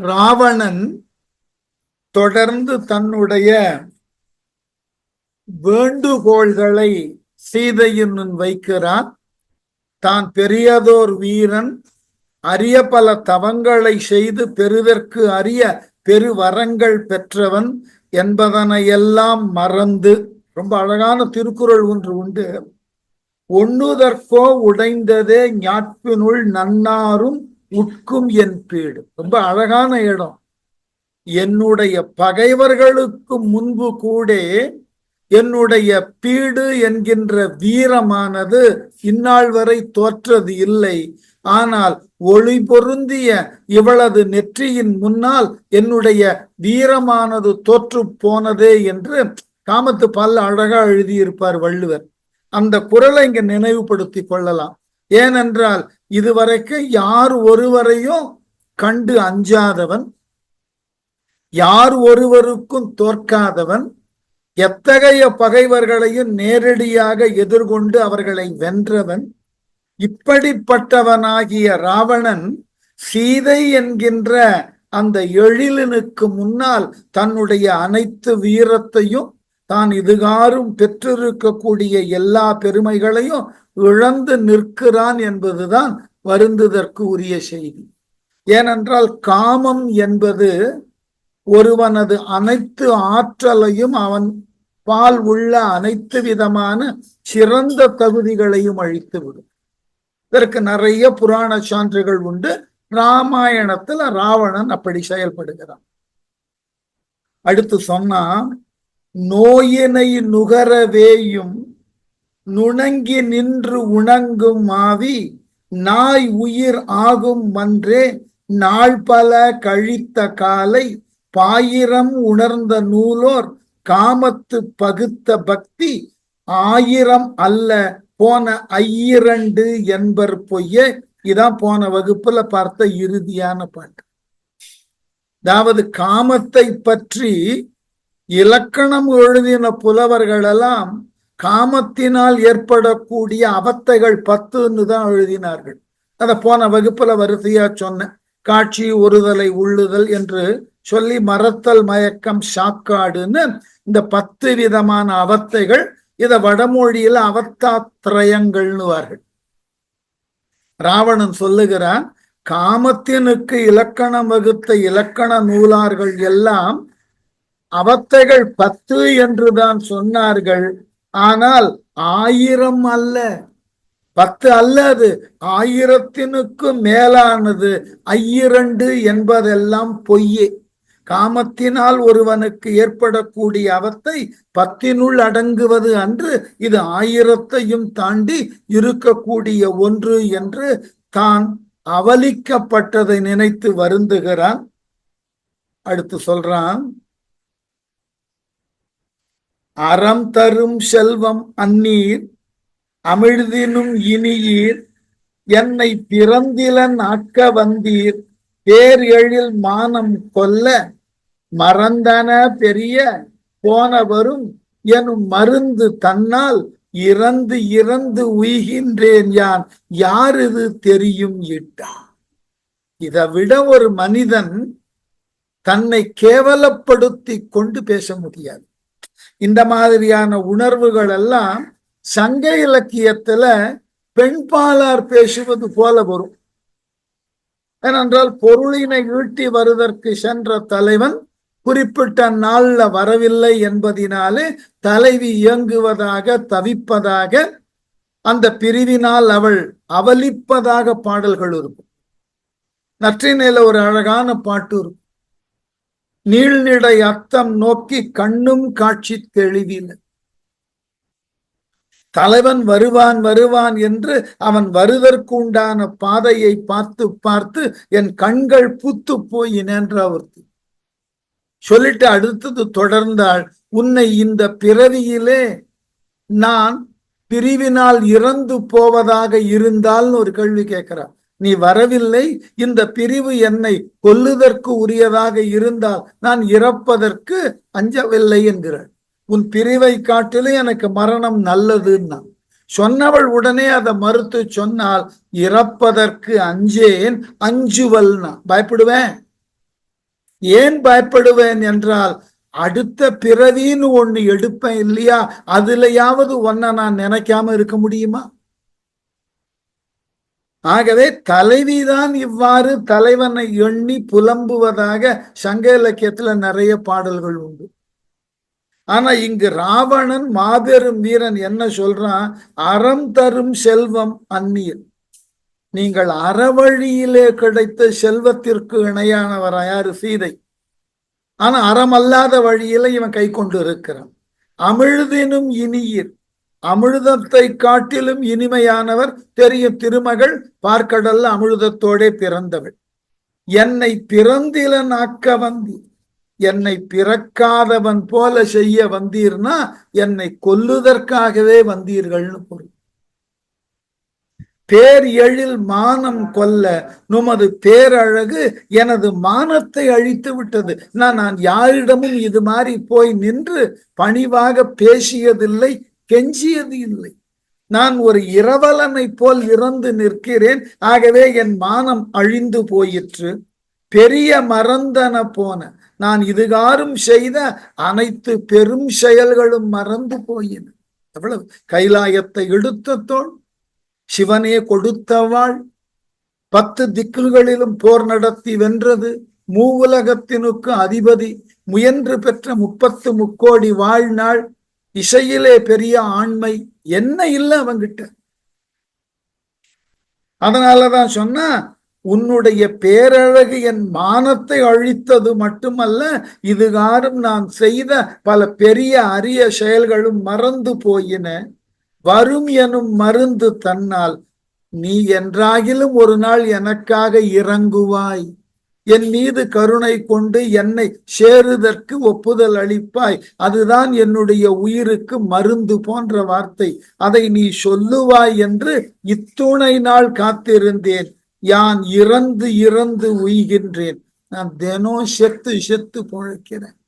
ராவணன் தொடர்ந்து தன்னுடைய வேண்டுகோள்களை சீதையின் முன் வைக்கிறான். தான் பெரியதோர் வீரன், அரிய பல தவங்களை செய்து பெறுதற்கு அரிய பெருவரங்கள் பெற்றவன் என்பதனையெல்லாம் மறந்து, ரொம்ப அழகான திருக்குறள் ஒன்று உண்டு. ஒண்ணுதற்கோ உடைந்ததே ஞாட்பினுள் நன்னாரும் உட்கும் என் பீடு. ரொம்ப அழகான இடம். என்னுடைய பகைவர்களுக்கு முன்பு கூட என்னுடைய பீடு என்கின்ற வீரமானது இந்நாள் வரை தோற்றது இல்லை. ஆனால் ஒளி பொருந்திய இவளது நெற்றியின் முன்னால் என்னுடைய வீரமானது தோற்று போனதே என்று காமத்து பல்ல அழகா எழுதியிருப்பார் வள்ளுவர். அந்த குறளை இங்க நினைவுபடுத்தி கொள்ளலாம். ஏனென்றால் இதுவரைக்கும் யார் ஒருவரையும் கண்டு அஞ்சாதவன், யார் ஒருவருக்கும் தோற்காதவன், எத்தகைய பகைவர்களையும் நேரடியாக எதிர்கொண்டு அவர்களை வென்றவன், இப்படிப்பட்டவனாகிய ராவணன் சீதை என்கின்ற அந்த எழிலனுக்கு முன்னால் தன்னுடைய அனைத்து வீரத்தையும், தான் இதுகாரும் பெற்றிருக்கக்கூடிய எல்லா பெருமைகளையும் இழந்து நிற்கிறான் என்பதுதான் வருந்துதற்கு உரிய செய்தி. ஏனென்றால் காமம் என்பது ஒருவனது அனைத்து ஆற்றலையும் அவன் பால் உள்ள அனைத்து விதமான சிறந்த தகுதிகளையும் அழித்துவிடும். இதற்கு நிறைய புராண சான்றுகள் உண்டு. ராமாயணத்துல ராவணன் அப்படி செயல்படுகிறான். அடுத்து சொன்னா, நோயினை நுகரவேயும் நுணங்கி நின்று உணங்கும் மாவி நாய் உயிர் ஆகும் மன்றே நாள் பல கழித்த காலை பாயிரம் உணர்ந்த நூலோர் காமத்து பகுத்த பக்தி ஆயிரம் அல்ல போன ஐயிரண்டு என்பர் பொய்ய. இதான் போன வகுப்புல பார்த்த இறுதியான பாட்டு. அதாவது காமத்தை பற்றி இலக்கணம் எழுதின புலவர்கள் எல்லாம் காமத்தினால் ஏற்படக்கூடிய அவத்தைகள் 10ன்னு தான் எழுதினார்கள். அத போன வகுப்புல வரிசையா சொன்ன காட்சி, ஒருதலை, உள்ளுதல் என்று சொல்லி மறத்தல், மயக்கம், சாக்காடுன்னு இந்த 10 விதமான அவத்தைகள். இத வடமொழியில அவத்தாத்திரயங்கள்னுவார்கள். ராவணன் சொல்லுகிறான், காமத்தினுக்கு இலக்கணம் வகுத்த இலக்கண நூலார்கள் எல்லாம் அவத்தைகள் 10 என்றுதான் சொன்னார்கள். ஆனால் 1000 அல்ல, 10 அல்ல, அது 1000க்கு மேலானது. ஐயிரண்டு என்பதெல்லாம் பொய்யே. காமத்தினால் ஒருவனுக்கு ஏற்படக்கூடிய அவத்தை 10னுள் அடங்குவது அன்று. இது 1000ஐயும் தாண்டி இருக்கக்கூடிய ஒன்று என்று தான் அவலிக்கப்பட்டதை நினைத்து வருந்துகிறான். அடுத்து சொல்றான், அறம் தரும் செல்வம் அந்நீர் அமிழ்தினும் இனியீர் என்னை பிறந்திலன் ஆக்க வந்தீர் பேர் எழில் மானம் கொல்ல மறந்தன பெரிய போனவரும் எனும் மருந்து தன்னால் இறந்து இறந்து உய்கின்றேன் யான் யார் இது தெரியும் இட்டான். இதை விட ஒரு மனிதன் தன்னை கேவலப்படுத்தி கொண்டு பேச முடியாது. இந்த மாதிரியான உணர்வுகள் எல்லாம் சங்க இலக்கியத்துல பெண்பாலார் பேசுவது போல வரும். ஏனென்றால் பொருளினை ஈட்டி வருவதற்கு சென்ற தலைவன் குறிப்பிட்ட நாள்ல வரவில்லை என்பதினாலே தலைவி இயங்குவதாக, தவிப்பதாக, அந்த பிரிவினால் அவள் அவலிப்பதாக பாடல்கள் இருக்கும். நற்றினையில ஒரு அழகான பாட்டு இருக்கும். நீள்நிடை அத்தம் நோக்கி கண்ணும் காட்சி தெளிவில்லை. தலைவன் வருவான் வருவான் என்று அவன் வருவதற்கு உண்டான பாதையை பார்த்து பார்த்து என் கண்கள் பூத்து போயின என்று அவர்த்து சொல்லிட்டு அடுத்தது தொடர்ந்தாள், உன்னை இந்த பிறவியிலே நான் பிரிவினால் இறந்து போவதாக இருந்தால் ஒரு கேள்வி கேட்கிறான். நீ வரவில்லை, இந்த பிரிவு என்னை கொல்லுதற்கு உரியதாக இருந்தால் நான் இறப்பதற்கு அஞ்சவில்லை என்கிறாள். உன் பிரிவை காட்டிலும் எனக்கு மரணம் நல்லதுன்னா சொன்னவள் உடனே அதை மறுத்து சொன்னால், இறப்பதற்கு அஞ்சேன் அஞ்சுவல்னா பயப்படுவேன், ஏன் பயப்படுவேன் என்றால் அடுத்த பிறவின்னு ஒண்ணு எடுப்பேன் இல்லையா, அதுலயாவது ஒன்ன நான் நினைக்காம இருக்க முடியுமா? ஆகவே தலைவிதான் இவ்வாறு தலைவனை எண்ணி புலம்புவதாக சங்க இலக்கியத்துல நிறைய பாடல்கள் உண்டு. ஆனா இங்கு ராவணன் மாபெரும் வீரன் என்ன சொல்றான், அறம் தரும் செல்வம் அந்நியர். நீங்கள் அறவழியிலே கிடைத்த செல்வத்திற்கு இணையானவரா யாரு? சீதை. ஆனா அறம் அல்லாத வழியில இவன் கை கொண்டு இருக்கிறான். அமிழ்தினும் இனியர், அமிர்தத்தை காட்டிலும் இனிமையானவர் தெரியும் திருமகள், பார்க்கடல்ல அமிர்தத்தோடே பிறந்தவள். என்னை பிறந்திலன் ஆக்க வந்தீர், என்னை பிறக்காதவன் போல செய்ய வந்தீர்னா என்னை கொல்லுதற்காகவே வந்தீர்கள்னு பொருள். பேர் எழில் மானம் கொல்ல நுமது பேரழகு எனது மானத்தை அழித்து விட்டது. நான் யாரிடமும் இது மாதிரி போய் நின்று பணிவாக பேசியதில்லை, கெஞ்சியது இல்லை. நான் ஒரு இரவலனை போல் இறந்து நிற்கிறேன். ஆகவே என் மானம் அழிந்து போயிற்று. பெரிய மறந்தன போன, நான் இதுகாரும் செய்த அனைத்து பெரும் செயல்களும் மறந்து போயின. எவ்வளவு கைலாயத்தை எடுத்த தோள், சிவனே கொடுத்தவாள், 10 திக்குகளிலும் போர் நடத்தி வென்றது, மூவுலகத்தினுக்கு அதிபதி, முயன்று பெற்ற 30 முக்கோடி வாழ்நாள், இசையிலே பெரிய ஆண்மை, என்ன இல்லை அவங்கிட்ட. அதனாலதான் சொன்னா, உன்னுடைய பேரழகு என் மானத்தை அழித்தது மட்டுமல்ல, இதுகாரும் நான் செய்த பல பெரிய அரிய செயல்களும் மறந்து போயின. வரும் எனும் மருந்து தன்னால் நீ என்றாகிலும் ஒரு நாள் எனக்காக இறங்குவாய், என் மீது கருணை கொண்டு என்னை சேருதற்கு ஒப்புதல் அளிப்பாய், அதுதான் என்னுடைய உயிருக்கு மருந்து போன்ற வார்த்தை, அதை நீ சொல்லுவாய் என்று இத்துணை நாள் காத்திருந்தேன். யான் இறந்து இறந்து உய்கின்றேன். நான் தினம் செத்து செத்து பொழைக்கிறேன்.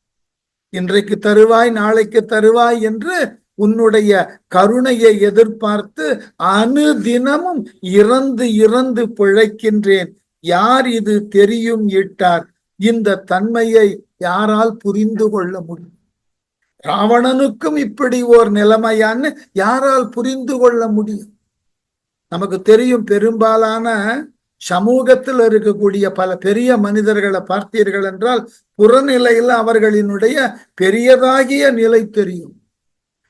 இன்றைக்கு தருவாய் நாளைக்கு தருவாய் என்று உன்னுடைய கருணையை எதிர்பார்த்து அனுதினமும் இறந்து இறந்து பிழைக்கின்றேன். யார் இது தெரியும் இட்டார்? இந்த தன்மையை யாரால் புரிந்து கொள்ள முடியும்? ராவணனுக்கும் இப்படி ஓர் நிலைமையான்னு யாரால் புரிந்து கொள்ள முடியும்? நமக்கு தெரியும், பெரும்பாலான சமூகத்தில் இருக்கக்கூடிய பல பெரிய மனிதர்களை பார்த்தீர்கள் என்றால் புறநிலையில் அவர்களினுடைய பெரியதாகிய நிலை தெரியும்.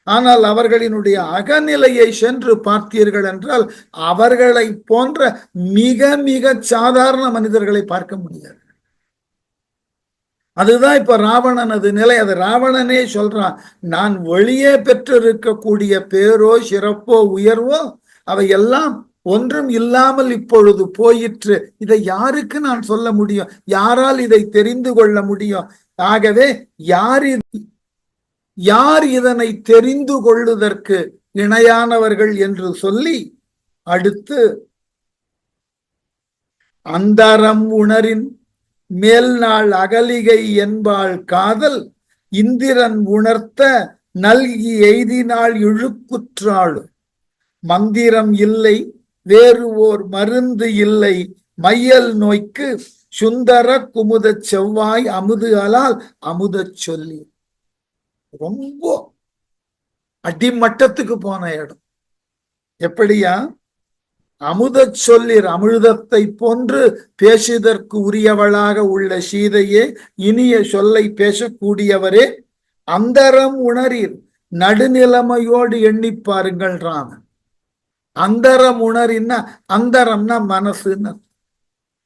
ஆனால் அவர்களினுடைய அகநிலையை சென்று பார்த்தீர்கள் என்றால் அவர்களை போன்ற மிக மிக சாதாரண மனிதர்களை பார்க்க முடியாது. அதுதான் இப்ப ராவணனது நிலை. அது ராவணனே சொல்றான், நான் வெளியே பெற்றிருக்கக்கூடிய பேரோ சிறப்போ உயர்வோ அவையெல்லாம் ஒன்றும் இல்லாமல் இப்பொழுது போயிற்று. இதை யாருக்கு நான் சொல்ல முடியும்? யாரால் இதை தெரிந்து கொள்ள முடியும்? ஆகவே யார் இதனை தெரிந்து கொள்ளுதற்கு இணையானவர்கள் என்று சொல்லி அடுத்து, அந்தரம் உணரின் மேல் நாள் அகலிகை என்பாள் காதல், இந்திரன் உணர்த்த நல்கி எய்தினாள் இழுக்குற்றாಳು, மந்திரம் இல்லை வேறு ஓர் மருந்து இல்லை, மையல் நோய்க்கு சுந்தர குமுத செவ்வாய் அமுது அலால் அமுத சொல்லி. ரொம்ப அடிமட்டத்துக்கு போன இடம். எப்படியா? அமுத சொல்லிர், அமிர்தத்தை போன்று பேசுதற்கு உரியவளாக உள்ள சீதையே, இனிய சொல்லை பேசக்கூடியவரே, அந்தரம் உணரீர், நடுநிலைமையோடு எண்ணி பாருங்கள் ராமன். அந்தரம் உணரின்னா, அந்தரம்னா மனசுன்னு,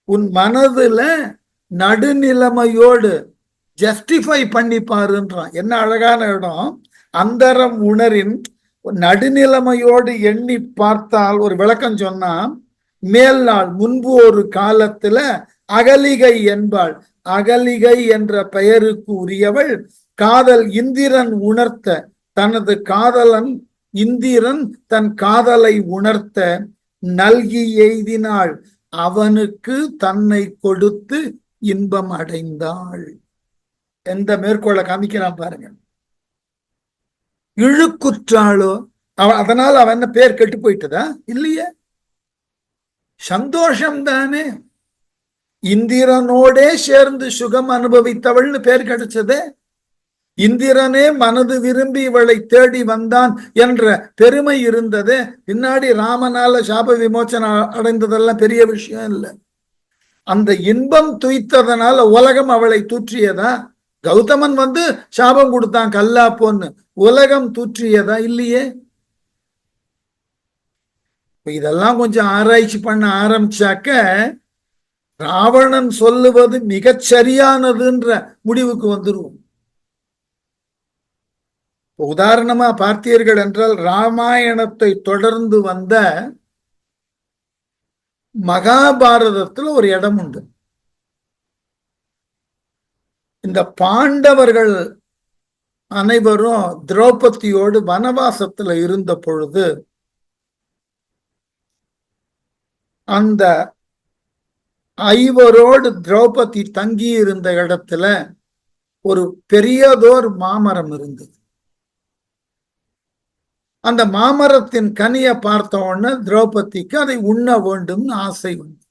உன் மனதுல நடுநிலைமையோடு ஜஸ்டிஃபை பண்ணி பாருன்றான். என்ன அழகான இடம்! அந்தரம் உணரின் நடுநிலைமையோடு எண்ணி பார்த்தால், ஒரு விளக்கம் சொன்னா, மேல் நாள் முன்பு ஒரு காலத்துல அகலிகை என்பாள், அகலிகை என்ற பெயருக்கு உரியவள், காதல் இந்திரன் உணர்த்த, தனது காதலன் இந்திரன் தன் காதலை உணர்த்த நல்கி எய்தினாள், அவனுக்கு தன்னை கொடுத்து இன்பம் அடைந்தாள். எந்த மேற்கோளை காமிக்கிறான் பாருங்க. இழுக்குற்றாளோ, அதனால அவன் என்ன பேர் கெட்டு போயிட்டதா? இல்லையே, சந்தோஷம் தானே. இந்திரனோடே சேர்ந்து சுகம் அனுபவித்தவள்னு பேர் கிடைச்சதே. இந்திரனே மனது விரும்பி இவளை தேடி வந்தான் என்ற பெருமை இருந்தது. பின்னாடி ராமனால சாப விமோச்சனம் அடைந்ததெல்லாம் பெரிய விஷயம் இல்லை. அந்த இன்பம் துய்த்ததனால உலகம் அவளை தூற்றியதா? கௌதமன் சாபம் கொடுத்தான் கல்லா பொண்ணு, உலகம் தூற்றியதா? இல்லையே. இதெல்லாம் கொஞ்சம் ஆராய்ச்சி பண்ண ஆரம்பிச்சாக்க ராவணன் சொல்லுவது மிகச் சரியானதுன்ற முடிவுக்கு வந்துருவோம். உதாரணமா பார்த்தீர்கள் என்றால் ராமாயணத்தை தொடர்ந்து வந்த மகாபாரதத்துல ஒரு இடம் உண்டு. இந்த பாண்டவர்கள் அனைவரும் திரௌபதியோடு வனவாசத்துல இருந்த பொழுது அந்த ஐவரோடு திரௌபதி தங்கி இருந்த இடத்துல ஒரு பெரியதோர் மாமரம் இருந்தது. அந்த மாமரத்தின் கனியை பார்த்த உடனே திரௌபதிக்கு அதை உண்ண வேண்டும்னு ஆசை வந்து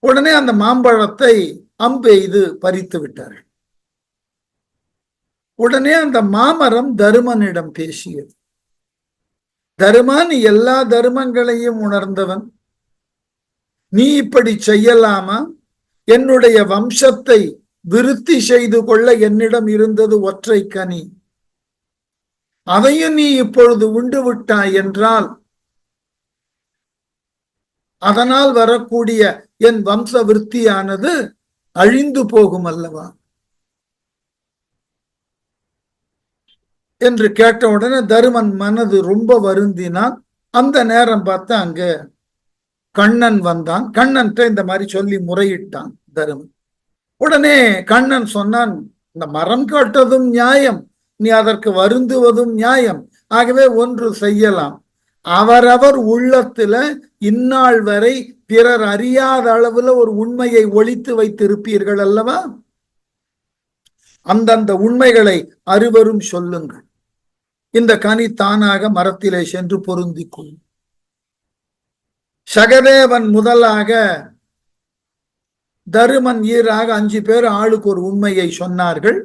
உடனே அந்த மாம்பழத்தை அம்பெய்து பறித்து விட்டார்கள். உடனே அந்த மாமரம் தருமனிடம் பேசியது. தருமா, நீ எல்லா தர்மங்களையும் உணர்ந்தவன், நீ இப்படி செய்யலாமா? என்னுடைய வம்சத்தை விருத்தி செய்து கொள்ள என்னிடம் இருந்தது ஒற்றை கனி, அதையும் நீ இப்பொழுது உண்டு விட்டாய் என்றால் அதனால் வரக்கூடிய என் வம்ச விருத்தியானது அழிந்து போகும் அல்லவா என்று கேட்ட உடனே தருமன் மனது ரொம்ப வருந்தினான். அந்த நேரம் பார்த்து அங்க கண்ணன் வந்தான். கண்ணன் இந்த மாதிரி சொல்லி முறையிட்டான் தருமன். உடனே கண்ணன் சொன்னான், இந்த மரம் காட்டதும் நியாயம், நீ அதற்கு வருந்துவதும் நியாயம். ஆகவே ஒன்று செய்யலாம், அவரவர் உள்ளத்துல இந்நாள் வரை பிறர் அறியாத அளவுல ஒரு உண்மையை ஒளித்து வைத்திருப்பீர்கள் அல்லவா, அந்தந்த உண்மைகளை அறுவரும் சொல்லுங்கள். இந்த கனி தானாக மரத்திலே சென்று பொருந்திக் கொள்ளும். சகதேவன் முதலாக தருமன் ஈராக 5 பேர் ஆளுக்கு ஒரு உண்மையை சொன்னார்கள்.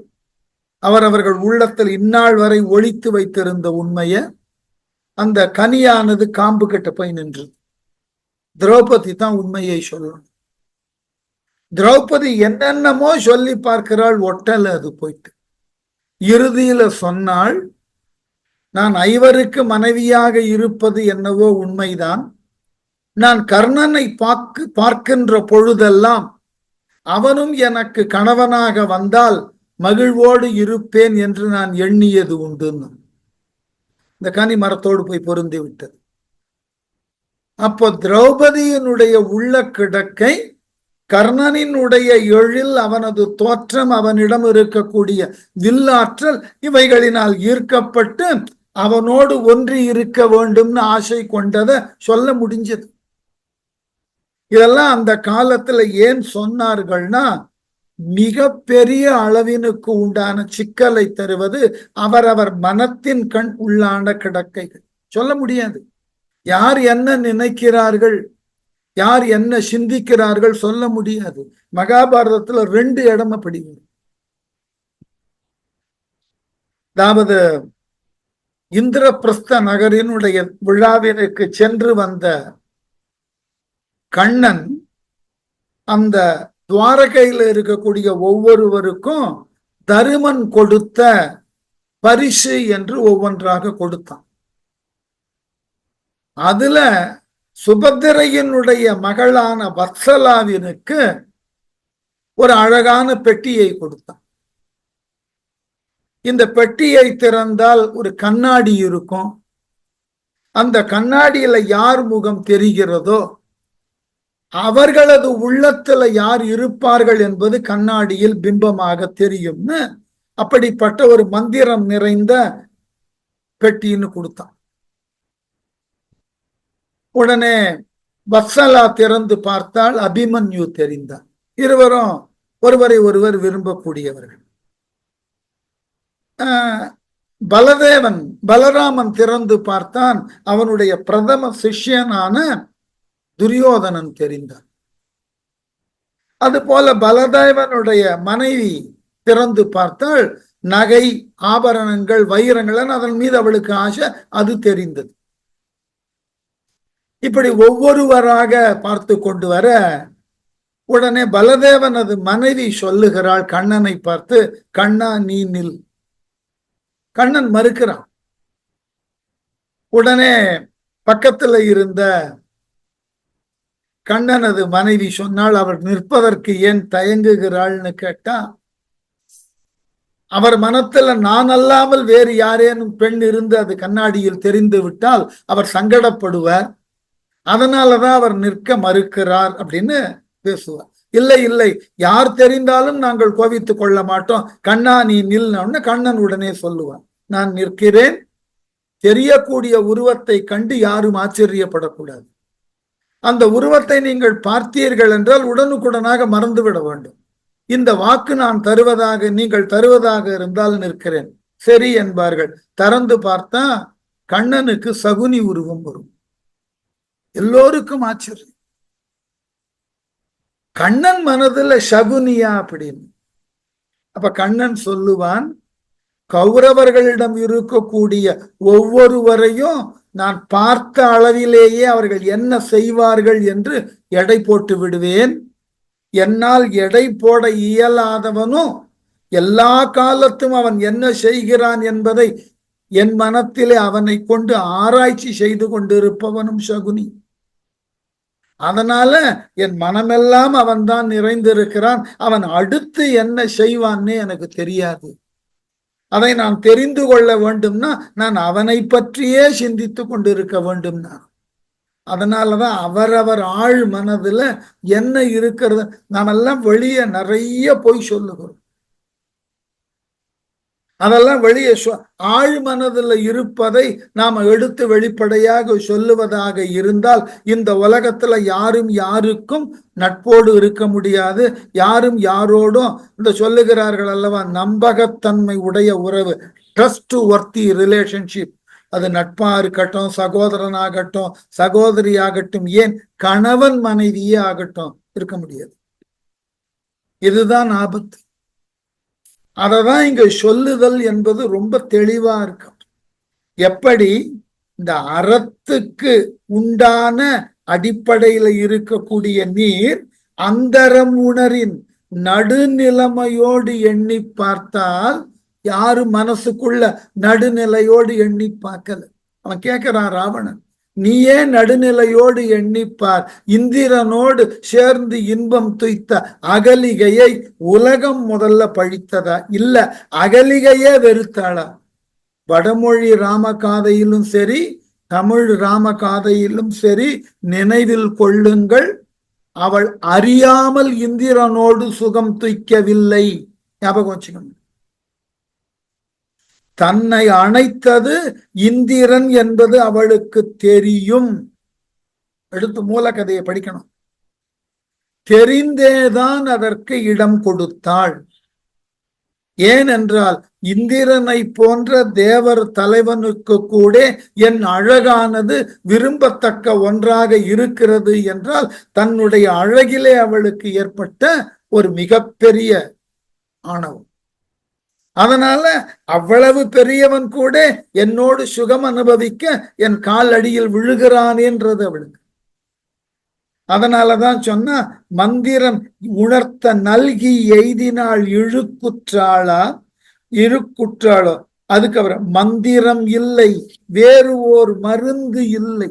அவர்கள் உள்ளத்தில் இந்நாள் வரை ஒளித்து வைத்திருந்த உண்மைய அந்த கனியானது காம்பு கட்ட போய் நின்று திரௌபதி தான் உண்மையை சொல்லணும். திரௌபதி என்னென்னமோ சொல்லி பார்க்கிறாள், ஒட்டல அது போயிட்டு. இறுதியில சொன்னாள், நான் 5 மனைவியாக இருப்பது என்னவோ உண்மைதான், நான் கர்ணனை பார்க்கின்ற பொழுதெல்லாம் அவனும் எனக்கு கணவனாக வந்தால் மகிழ்வோடு இருப்பேன் என்று நான் எண்ணியது உண்டுன்னு இந்த கனி மரத்தோடு போய் பொருந்தி விட்டது. அப்போ திரௌபதியினுடைய உள்ள கிடக்கை, கர்ணனினுடைய எழில், அவனது தோற்றம், அவனிடம் இருக்கக்கூடிய வில்லாற்றல், இவைகளினால் ஈர்க்கப்பட்டு அவனோடு ஒன்றி இருக்க வேண்டும்னு ஆசை கொண்டதை சொல்ல முடிஞ்சது. இதெல்லாம் அந்த காலத்துல ஏன் சொன்னார்கள்னா, மிக பெரிய அளவினுக்கு உண்டான சிக்கலை தருவது அவரவர் மனத்தின் கண் உள்ளான கிடக்கைகள். சொல்ல முடியாது யார் என்ன நினைக்கிறார்கள், யார் என்ன சிந்திக்கிறார்கள், சொல்ல முடியாது. மகாபாரதத்துல 2 இடம் அப்படி வரும். அதாவது இந்திரபிரஸ்த நகரினுடைய விழாவிற்கு சென்று வந்த கண்ணன் அந்த துவாரகையில் இருக்கக்கூடிய ஒவ்வொருவருக்கும் தருமன் கொடுத்த பரிசு என்று ஒவ்வொன்றாக கொடுத்தான். அதுல சுபத்திரையினுடைய மகளான வத்சலாவினுக்கு ஒரு அழகான பெட்டியை கொடுத்தான். இந்த பெட்டியை திறந்தால் ஒரு கண்ணாடி இருக்கும். அந்த கண்ணாடியில யார் முகம் தெரிகிறதோ அவர்களது உள்ளத்துல யார் இருப்பார்கள் என்பது கண்ணாடியில் பிம்பமாக தெரியும்னு அப்படிப்பட்ட ஒரு மந்திரம் நிறைந்த பெட்டின்னு கொடுத்தான். உடனே வத்சலா திறந்து பார்த்தால் அபிமன்யு தெரிந்தார். இருவரும் ஒருவரை ஒருவர் விரும்பக்கூடியவர்கள். பலராமன் திறந்து பார்த்தான், அவனுடைய பிரதம சிஷ்யனான துரியோதனன் தெரிந்தார். அது போல பலதேவனுடைய மனைவி திறந்து பார்த்தால் நகை ஆபரணங்கள் வைரங்கள், அதன் மீது அவளுக்கு ஆசை, அது தெரிந்தது. இப்படி ஒவ்வொருவராக பார்த்து கொண்டு வர உடனே பலதேவனது மனைவி சொல்லுகிறாள் கண்ணனை பார்த்து, கண்ணா நீ நில். கண்ணன் மறுக்கிறான். உடனே பக்கத்துல இருந்த கண்ணனது மனைவி சொன்னால், அவர் நிற்பதற்கு ஏன் தயங்குகிறாள்னு கேட்டா, அவர் மனத்துல நான் அல்லாமல் வேறு யாரேனும் பெண் இருந்து அது கண்ணாடியில் தெரிந்து விட்டால் அவர் சங்கடப்படுவார், அதனாலதான் அவர் நிற்க மறுக்கிறார் அப்படின்னு பேசுவார். இல்லை இல்லை, யார் தெரிந்தாலும் நாங்கள் கோபித்துக் கொள்ள மாட்டோம், கண்ணா நீ நில்னு கண்ணன் உடனே சொல்லுவான், நான் நிற்கிறேன். தெரியக்கூடிய உருவத்தை கண்டு யாரும் ஆச்சரியப்படக்கூடாது. அந்த உருவத்தை நீங்கள் பார்த்தீர்கள் என்றால் உடனுக்குடனாக மறந்துவிட வேண்டும். இந்த வாக்கு நான் தருவதாக, நீங்கள் தருவதாக இருந்தால் நிற்கிறேன். சரி என்பார்கள். திறந்து பார்த்தா கண்ணனுக்கு சகுனி உருவம் வரும். எல்லோருக்கும் ஆச்சரியம். கண்ணன் மனதுல சகுனியா அப்படின்னு. அப்ப கண்ணன் சொல்லுவான், கௌரவர்களிடம் இருக்கக்கூடிய ஒவ்வொருவரையும் நான் பார்த்த அளவிலேயே அவர்கள் என்ன செய்வார்கள் என்று எடை போட்டு விடுவேன். என்னால் எடை போட இயலாதவனும் எல்லா காலத்தும் அவன் என்ன செய்கிறான் என்பதை என் மனத்திலே அவனை கொண்டு ஆராய்ச்சி செய்து கொண்டிருப்பவனும் சகுனி. அதனால என் மனமெல்லாம் அவன் தான் நிறைந்திருக்கிறான். அவன் அடுத்து என்ன செய்வான்னு எனக்கு தெரியாது. அதை நான் தெரிந்து கொள்ள வேண்டும்னா நான் அவனை பற்றியே சிந்தித்து கொண்டிருக்க வேண்டும்னா. அதனாலதான் அவரவர் ஆழ் மனதுல என்ன இருக்கிறது, நாமெல்லாம் வெளியே நிறைய போய் சொல்லுகிறோம். அதெல்லாம் வெளியே ஆழ் மனதில் இருப்பதை நாம எடுத்து வெளிப்படையாக சொல்லுவதாக இருந்தால் இந்த உலகத்துல யாரும் யாருக்கும் நட்போடு இருக்க முடியாது. யாரும் யாரோடும், இந்த சொல்லுகிறார்கள் அல்லவா, நம்பகத்தன்மை உடைய உறவு, ட்ரஸ்ட் வர்த்தி ரிலேஷன்ஷிப், அது நட்பா இருக்கட்டும், சகோதரனாகட்டும், சகோதரி ஆகட்டும், ஏன் கணவன் மனைவியே ஆகட்டும், இருக்க முடியாது. இதுதான் ஆபத்து. அததான் இங்க சொல்லுதல் என்பது ரொம்ப தெளிவா இருக்கும். எப்படி இந்த அறத்துக்கு உண்டான அடிப்படையில இருக்கக்கூடிய நீர் அந்தரம் உணரின் நடுநிலைமையோடு எண்ணி பார்த்தால் யாரும் மனசுக்குள்ள நடுநிலையோடு எண்ணி பார்க்கல. அவன் கேட்கிறான் ராவணன், நீயே நடுநிலையோடு எண்ணிப்பார், இந்திரனோடு சேர்ந்து இன்பம் துய்த்த அகலிகையை உலகம் முதல்ல பழித்ததா, இல்ல அகலிகையே வெறுத்தாளா? வடமொழி ராமகாதையிலும் சரி, தமிழ் ராமகாதையிலும் சரி, நினைவில் கொள்ளுங்கள், அவள் அறியாமல் இந்திரனோடு சுகம் துய்க்கவில்லை. ஞாபகம் வச்சுக்கணும். தன்னை அணைத்தது இந்திரன் என்பது அவளுக்கு தெரியும். எடுத்து மூல கதையை படிக்கணும். தெரிந்தேதான் அதற்கு இடம் கொடுத்தாள். ஏனென்றால் இந்திரனை போன்ற தேவர் தலைவனுக்கு கூட என் அழகானது விரும்பத்தக்க ஒன்றாக இருக்கிறது என்றால் தன்னுடைய அழகிலே அவளுக்கு ஏற்பட்ட ஒரு மிகப்பெரிய ஆணவம். அதனால அவ்வளவு பெரியவன் கூட என்னோடு சுகம் அனுபவிக்க என் கால் அடியில் விழுகிறானேன்றது அவளுக்கு. அதனாலதான் சொன்னா, மந்திரம் உணர்த்த நல்கி எய்தினாள் இழுக்குற்றாளோ. அதுக்கப்புறம் மந்திரம் இல்லை, வேறு ஓர் மருந்து இல்லை.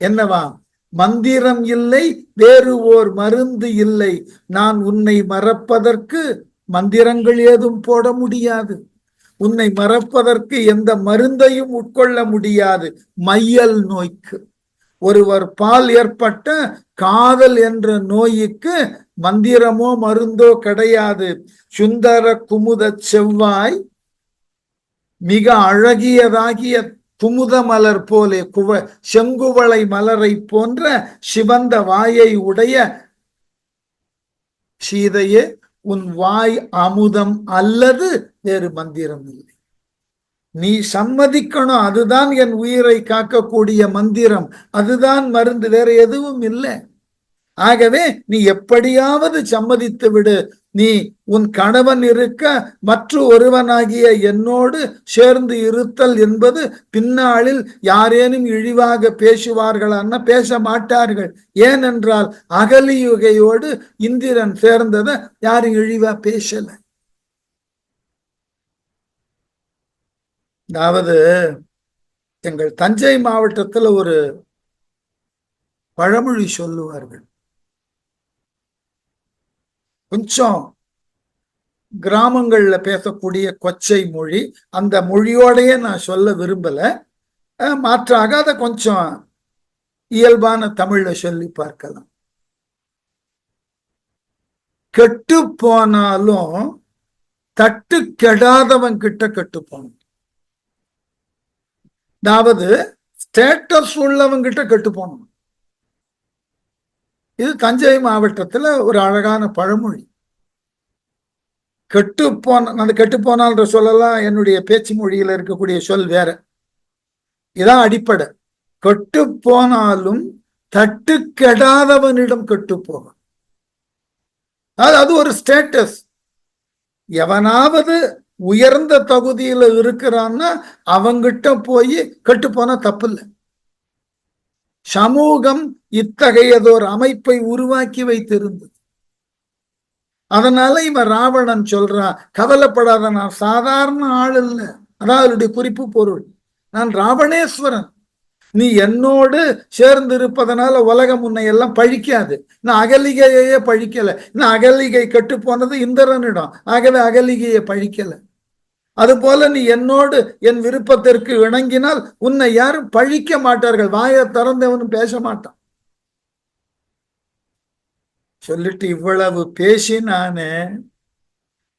என்னவா? மந்திரம் இல்லை, வேறு ஓர் மருந்து இல்லை. நான் உன்னை மறப்பதற்கு மந்திரங்கள் ஏதும் போட முடியாது. உன்னை மறப்பதற்கு எந்த மருந்தையும் உட்கொள்ள முடியாது. மையல் நோய்க்கு, ஒருவர் பால் ஏற்பட்ட காதல் என்ற நோய்க்கு மந்திரமோ மருந்தோ கிடையாது. சுந்தர குமுத செவ்வாய் மிக அழகியதாகிய குமுத மலர் போலே செங்குவளை மலரை போன்ற சிவந்த வாயை உடைய சீதையே, உன் வாய் அமுதம் அல்லது வேறு மந்திரம் இல்லை. நீ சம்மதிக்கணும், அதுதான் என் உயிரை காக்கக்கூடிய மந்திரம், அதுதான் மருந்து, வேற எதுவும் இல்லை. ஆகவே நீ எப்படியாவது சம்மதித்து விடு, நீ உன் கணவன் இருக்க மற்ற ஒருவனாகிய என்னோடு சேர்ந்து இருத்தல் என்பது பின்னாளில் யாரேனும் இழிவாக பேசுவார்களான்னா பேச மாட்டார்கள். ஏனென்றால் அகலியுகையோடு இந்திரன் சேர்ந்ததை யாரும் இழிவா பேசல. அதாவது எங்கள் தஞ்சை மாவட்டத்தில் ஒரு பழமொழி சொல்லுவார்கள், கொஞ்சம் கிராமங்கள்ல பேசக்கூடிய கொச்சை மொழி, அந்த மொழியோடையே நான் சொல்ல விரும்பல, மாற்றாக அதை கொஞ்சம் இயல்பான தமிழ்ல சொல்லி பார்க்கலாம். கெட்டு போனாலும் தட்டு கெடாதவன் கிட்ட கெட்டு போனோம். அதாவது ஸ்டேட்டஸ் உள்ளவங்கிட்ட கெட்டு போனோம். இது தஞ்சை மாவட்டத்துல ஒரு அழகான பழமொழி. அந்த கெட்டு போனால்ன்ற சொல்லலாம் என்னுடைய பேச்சு மொழியில இருக்கக்கூடிய சொல் வேற. இதான் அடிப்படை. கெட்டு போனாலும் தட்டு கெடாதவனிடம் கெட்டு போகும். அது ஒரு ஸ்டேட்டஸ். எவனாவது உயர்ந்த தகுதியில இருக்கிறான்னா அவங்கிட்ட போய் கெட்டு போனா தப்பு இல்லை. சமூகம் இத்தகையதோர் அமைப்பை உருவாக்கி வைத்திருந்தது. அதனால இவன் ராவணன் சொல்றான், கவலைப்படாத, நான் சாதாரண ஆள் இல்லை. அதான் அவருடைய குறிப்பு பொருள். நான் ராவணேஸ்வரன். நீ என்னோடு சேர்ந்து இருப்பதனால உலகம் உன்னை எல்லாம் பழிக்காது. நான் அகலிகையே பழிக்கல. நான் அகலிகை கெட்டு போனது இந்திரனிடம், ஆகவே அகலிகையை பழிக்கல. அது போல நீ என்னோடு என் விருப்பத்திற்கு இணங்கினால் உன்னை யாரும் பழிக்க மாட்டார்கள். வாயை திறந்தவனும் பேச மாட்டான். சொல்லிட்டு இவ்வளவு பேசி நானு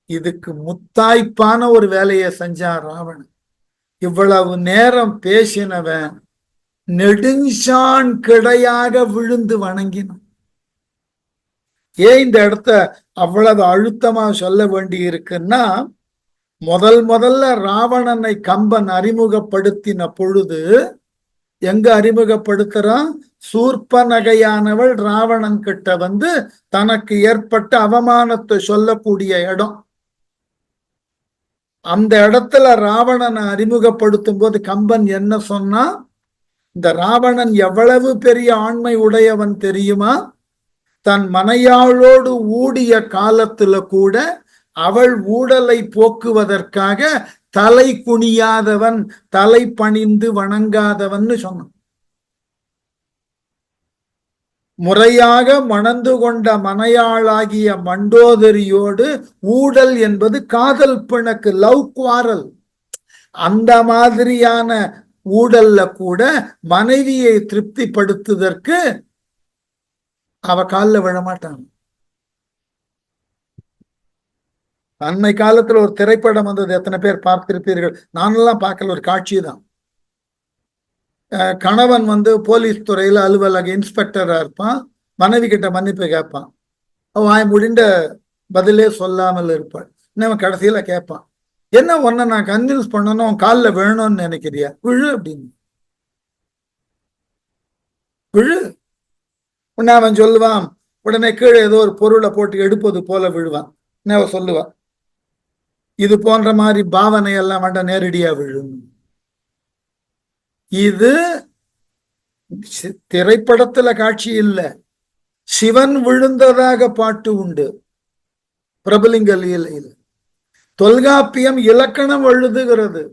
இதுக்கு முத்தாய்ப்பான ஒரு வேலையை செஞ்சான் ராவணன். இவ்வளவு நேரம் பேசினவன் நெடுஞ்சான் கிடையாக விழுந்து வணங்கினான். ஏன் இந்த இடத்த அவ்வளவு அழுத்தமா சொல்ல வேண்டி இருக்குன்னா, முதல்ல ராவணனை கம்பன் அறிமுகப்படுத்தின பொழுது எங்க அறிமுகப்படுத்துறான்? சூர்பனகையானவள் ராவணன் கிட்ட வந்து தனக்கு ஏற்பட்ட அவமானத்தை சொல்லக்கூடிய இடம். அந்த இடத்துல ராவணனை அறிமுகப்படுத்தும் போது கம்பன் என்ன சொன்னா, இந்த ராவணன் எவ்வளவு பெரிய ஆண்மை உடையவன் தெரியுமா? தன் மனையாளோடு ஊடிய காலத்துல கூட அவள் ஊடலை போக்குவதற்காக தலை குனியாதவன், தலை பணிந்து வணங்காதவன் சொன்னான். முறையாக மணந்து கொண்ட மனையாளாகிய மண்டோதரியோடு ஊடல் என்பது காதல் பிணக்கு, லவ் குவாரல். அந்த மாதிரியான ஊடல்ல கூட மனைவியை திருப்திப்படுத்துவதற்கு அவ காலில் விழமாட்டான். அன்னை காலத்துல ஒரு திரைப்படம் வந்தது, எத்தனை பேர் பார்த்திருப்பீர்கள்? நானெல்லாம் பார்க்கல, ஒரு காட்சி தான். கணவன் வந்து போலீஸ் துறையில அலுவலக இன்ஸ்பெக்டரா இருப்பான். மனைவி கிட்ட மன்னிப்பு கேட்பான். அவன் முடிந்த பதிலே சொல்லாமல் இருப்பாள். அவன் கடைசியில கேட்பான், என்ன ஒன்ன நான் கன்வின்ஸ் பண்ணணும், காலில் விழணும்னு நினைக்கிறியா? விழு அப்படின்னு. விழு. உடனே அவன் சொல்லுவான், உடனே கீழே ஏதோ ஒரு பொருளை போட்டு எடுப்பது போல விழுவான். அவன் சொல்லுவான், இது போன்ற மாதிரி பாவனை எல்லாம் வேண்டாம், நேரடியா விழும். இது திரைப்படத்துல காட்சி இல்லை, சிவன் விழுந்ததாக பாட்டு உண்டு பிரபலிங்க லீலையில். தொல்காப்பியம் இலக்கணம் எழுதுகிறது,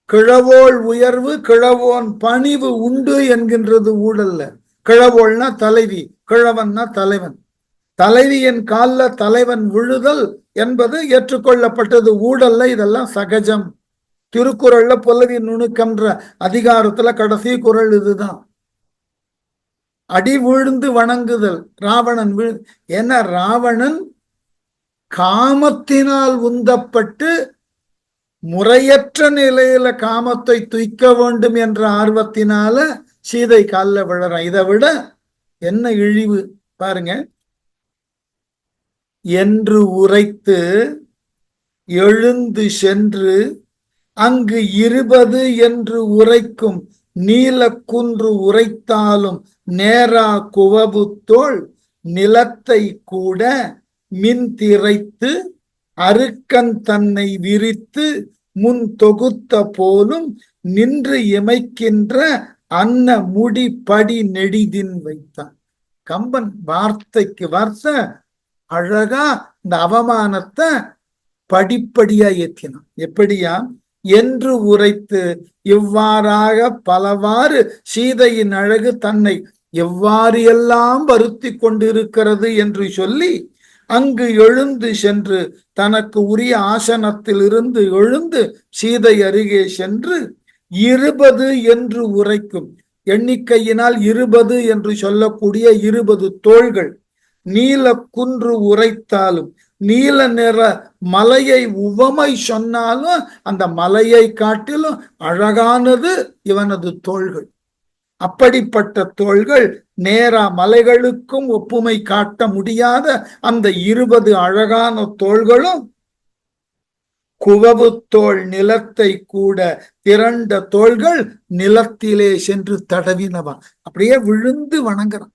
கிழவோள் உயர்வு கிழவோன் பணிவு உண்டு என்கின்றது ஊழல்ல. கிழவோள்னா தலைவி, கிழவன்னா தலைவன். தலைவியின் காலில் தலைவன் விழுதல் என்பது ஏற்றுக்கொள்ளப்பட்டது, ஊழல்ல. இதெல்லாம் சகஜம். திருக்குறள்ல புலவி நுணுக்கம்ன்ற அதிகாரத்துல கடைசி குறள் இதுதான். அடி விழுந்து வணங்குதல். ராவணன் ஏன்னா ராவணன் காமத்தினால் உந்தப்பட்டு முறையற்ற நிலையில காமத்தை துய்க்க வேண்டும் என்ற ஆர்வத்தினால சீதை காலில் விழறான். இதை விட என்ன இழிவு பாருங்க. என்று உரைத்து எழுந்து சென்று அங்கு 20 என்று உரைக்கும் நீலக்குன்று உரைத்தாலும் நேரா குவபுத்தோள் நிலத்தை கூட மின் திரைத்து அருக்கன் தன்னை விரித்து முன் தொகுத்த போலும் நின்று இமைக்கின்ற அன்ன முடி படி நெடிதின் வைத்தான். கம்பன் வார்த்தைக்கு வார்த்தை அழகா இந்த அவமானத்தை படிப்படியா ஏற்றினான். எப்படியா? என்று உரைத்து இவ்வாறாக பலவாறு சீதையின் அழகு தன்னை எவ்வாறு எல்லாம் வருத்தி கொண்டிருக்கிறது என்று சொல்லி அங்கு எழுந்து சென்று தனக்கு உரிய ஆசனத்தில் இருந்து எழுந்து சீதை அருகே சென்று 20 என்று உரைக்கும் எண்ணிக்கையினால் 20 என்று சொல்லக்கூடிய 20 தோள்கள் நீல குன்று உரைத்தாலும் நீல நிற மலையை உவமை சொன்னாலும் அந்த மலையை காட்டிலும் அழகானது இவனது தோள்கள். அப்படிப்பட்ட தோள்கள் நேரா மலைகளுக்கும் ஒப்புமை காட்ட முடியாத அந்த 20 அழகான தோள்களும் குவவு தோள் நிலத்தை கூட திரண்ட தோள்கள் நிலத்திலே சென்று தடவினவன். அப்படியே விழுந்து வணங்குறான்.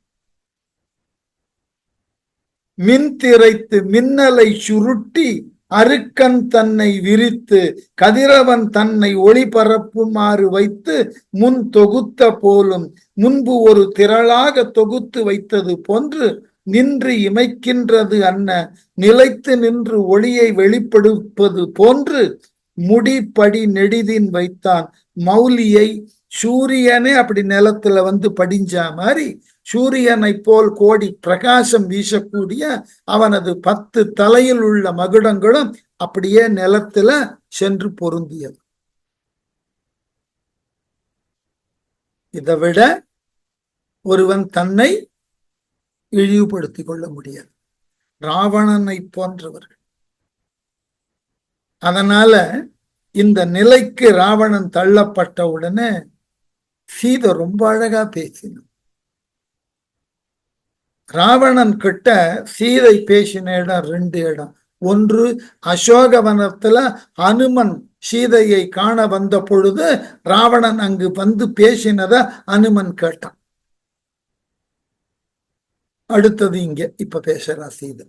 மின் திரைத்து மின்னலை சுருட்டி அருக்கன் தன்னை விரித்து கதிரவன் தன்னை ஒளிபரப்புமாறு வைத்து முன் தொகுத்த போலும் முன்பு ஒரு திரளாக தொகுத்து வைத்தது போன்று நின்று இமைக்கின்றது அன்ன நிலைத்து நின்று ஒளியை வெளிப்படுப்பது போன்று முடிப்படி நெடிதின் வைத்தான். மௌலியை சூரியனே அப்படி நிலத்துல வந்து படிஞ்சா மாதிரி சூரியனை போல் கோடி பிரகாசம் வீசக்கூடிய அவனது 10 தலையில் உள்ள மகுடங்களும் அப்படியே நிலத்துல சென்று பொருந்தியது. இதை விட ஒருவன் தன்னை இழிவுபடுத்திக் கொள்ள முடியாது. ராவணனை போன்றவர்கள். அதனால இந்த நிலைக்கு ராவணன் தள்ளப்பட்ட உடனே சீதை ரொம்ப அழகா பேசினான். ராவணன் கிட்ட சீதை பேசின இடம் 2 இடம். ஒன்று அசோகவனத்துல அனுமன் சீதையை காண வந்த பொழுது ராவணன் அங்கு வந்து பேசினத அனுமன் கேட்டான். அடுத்தது இங்க இப்ப பேசுறா சீதை.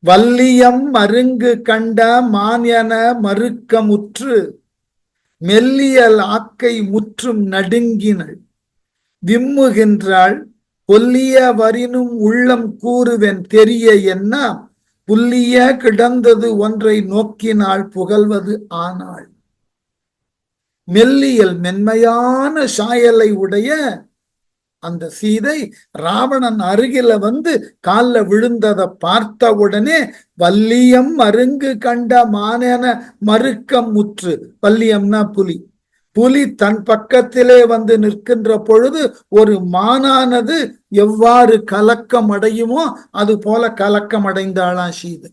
வல்லியம் மருங்கு கண்ட மான்யன மறுக்கமுற்று மெல்லியல் ஆக்கை முற்றும் நடுங்கினள் விம்முகின்றாள் கொல்லிய வரினும் உள்ளம் கூறுவன் தெரிய என்ன புல்லிய கிடந்தது ஒன்றை நோக்கினாள் புகழ்வது ஆனாள். மெல்லியல் மென்மையான சாயலை உடைய அந்த சீதை ராவணன் அருகில வந்து காலில் விழுந்ததை பார்த்த உடனே வல்லியம் மருங்கு கண்ட மானென மறுக்கம் முற்று. வல்லியம்னா புலி. புலி தன் பக்கத்திலே வந்து நிற்கின்ற பொழுது ஒரு மானானது எவ்வாறு கலக்கம் அடையுமோ அது போல கலக்கம் அடைந்தாளாம் சீதை.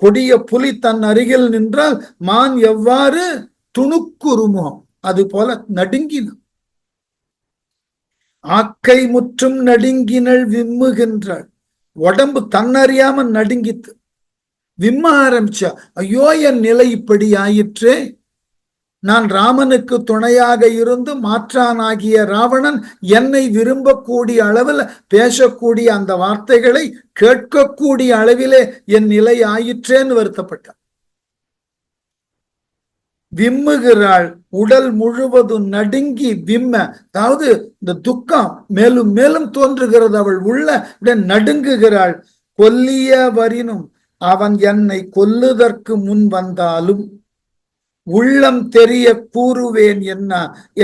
கொடிய புலி தன் அருகில் நின்றால் மான் எவ்வாறு துணுக்குறுமோ அது போல நடுங்கினான். ஆக்கை முற்றும் நடுங்கினள் விம்முகின்றாள். உடம்பு தன்னறியாம நடுங்கித்து விம்ம ஆரம்பிச்சா. ஐயோ என் நிலை இப்படி ஆயிற்றே, நான் ராமனுக்கு துணையாக இருந்து மாற்றானாகிய ராவணன் என்னை விரும்பக்கூடிய அளவில் பேசக்கூடிய அந்த வார்த்தைகளை கேட்கக்கூடிய அளவிலே என் நிலை ஆயிற்றேன்னு வருத்தப்பட்டான். விம்முகிறாள். உடல் முழுவதும் நடுங்கி விம்ம, அதாவது இந்த துக்கம் மேலும் மேலும் தோன்றுகிறது. அவள் உள்ள நடுங்குகிறாள். கொல்லிய வரினும் அவன் என்னை கொல்லுதற்கு முன் வந்தாலும் உள்ளம் தெரிய கூறுவேன் என்ன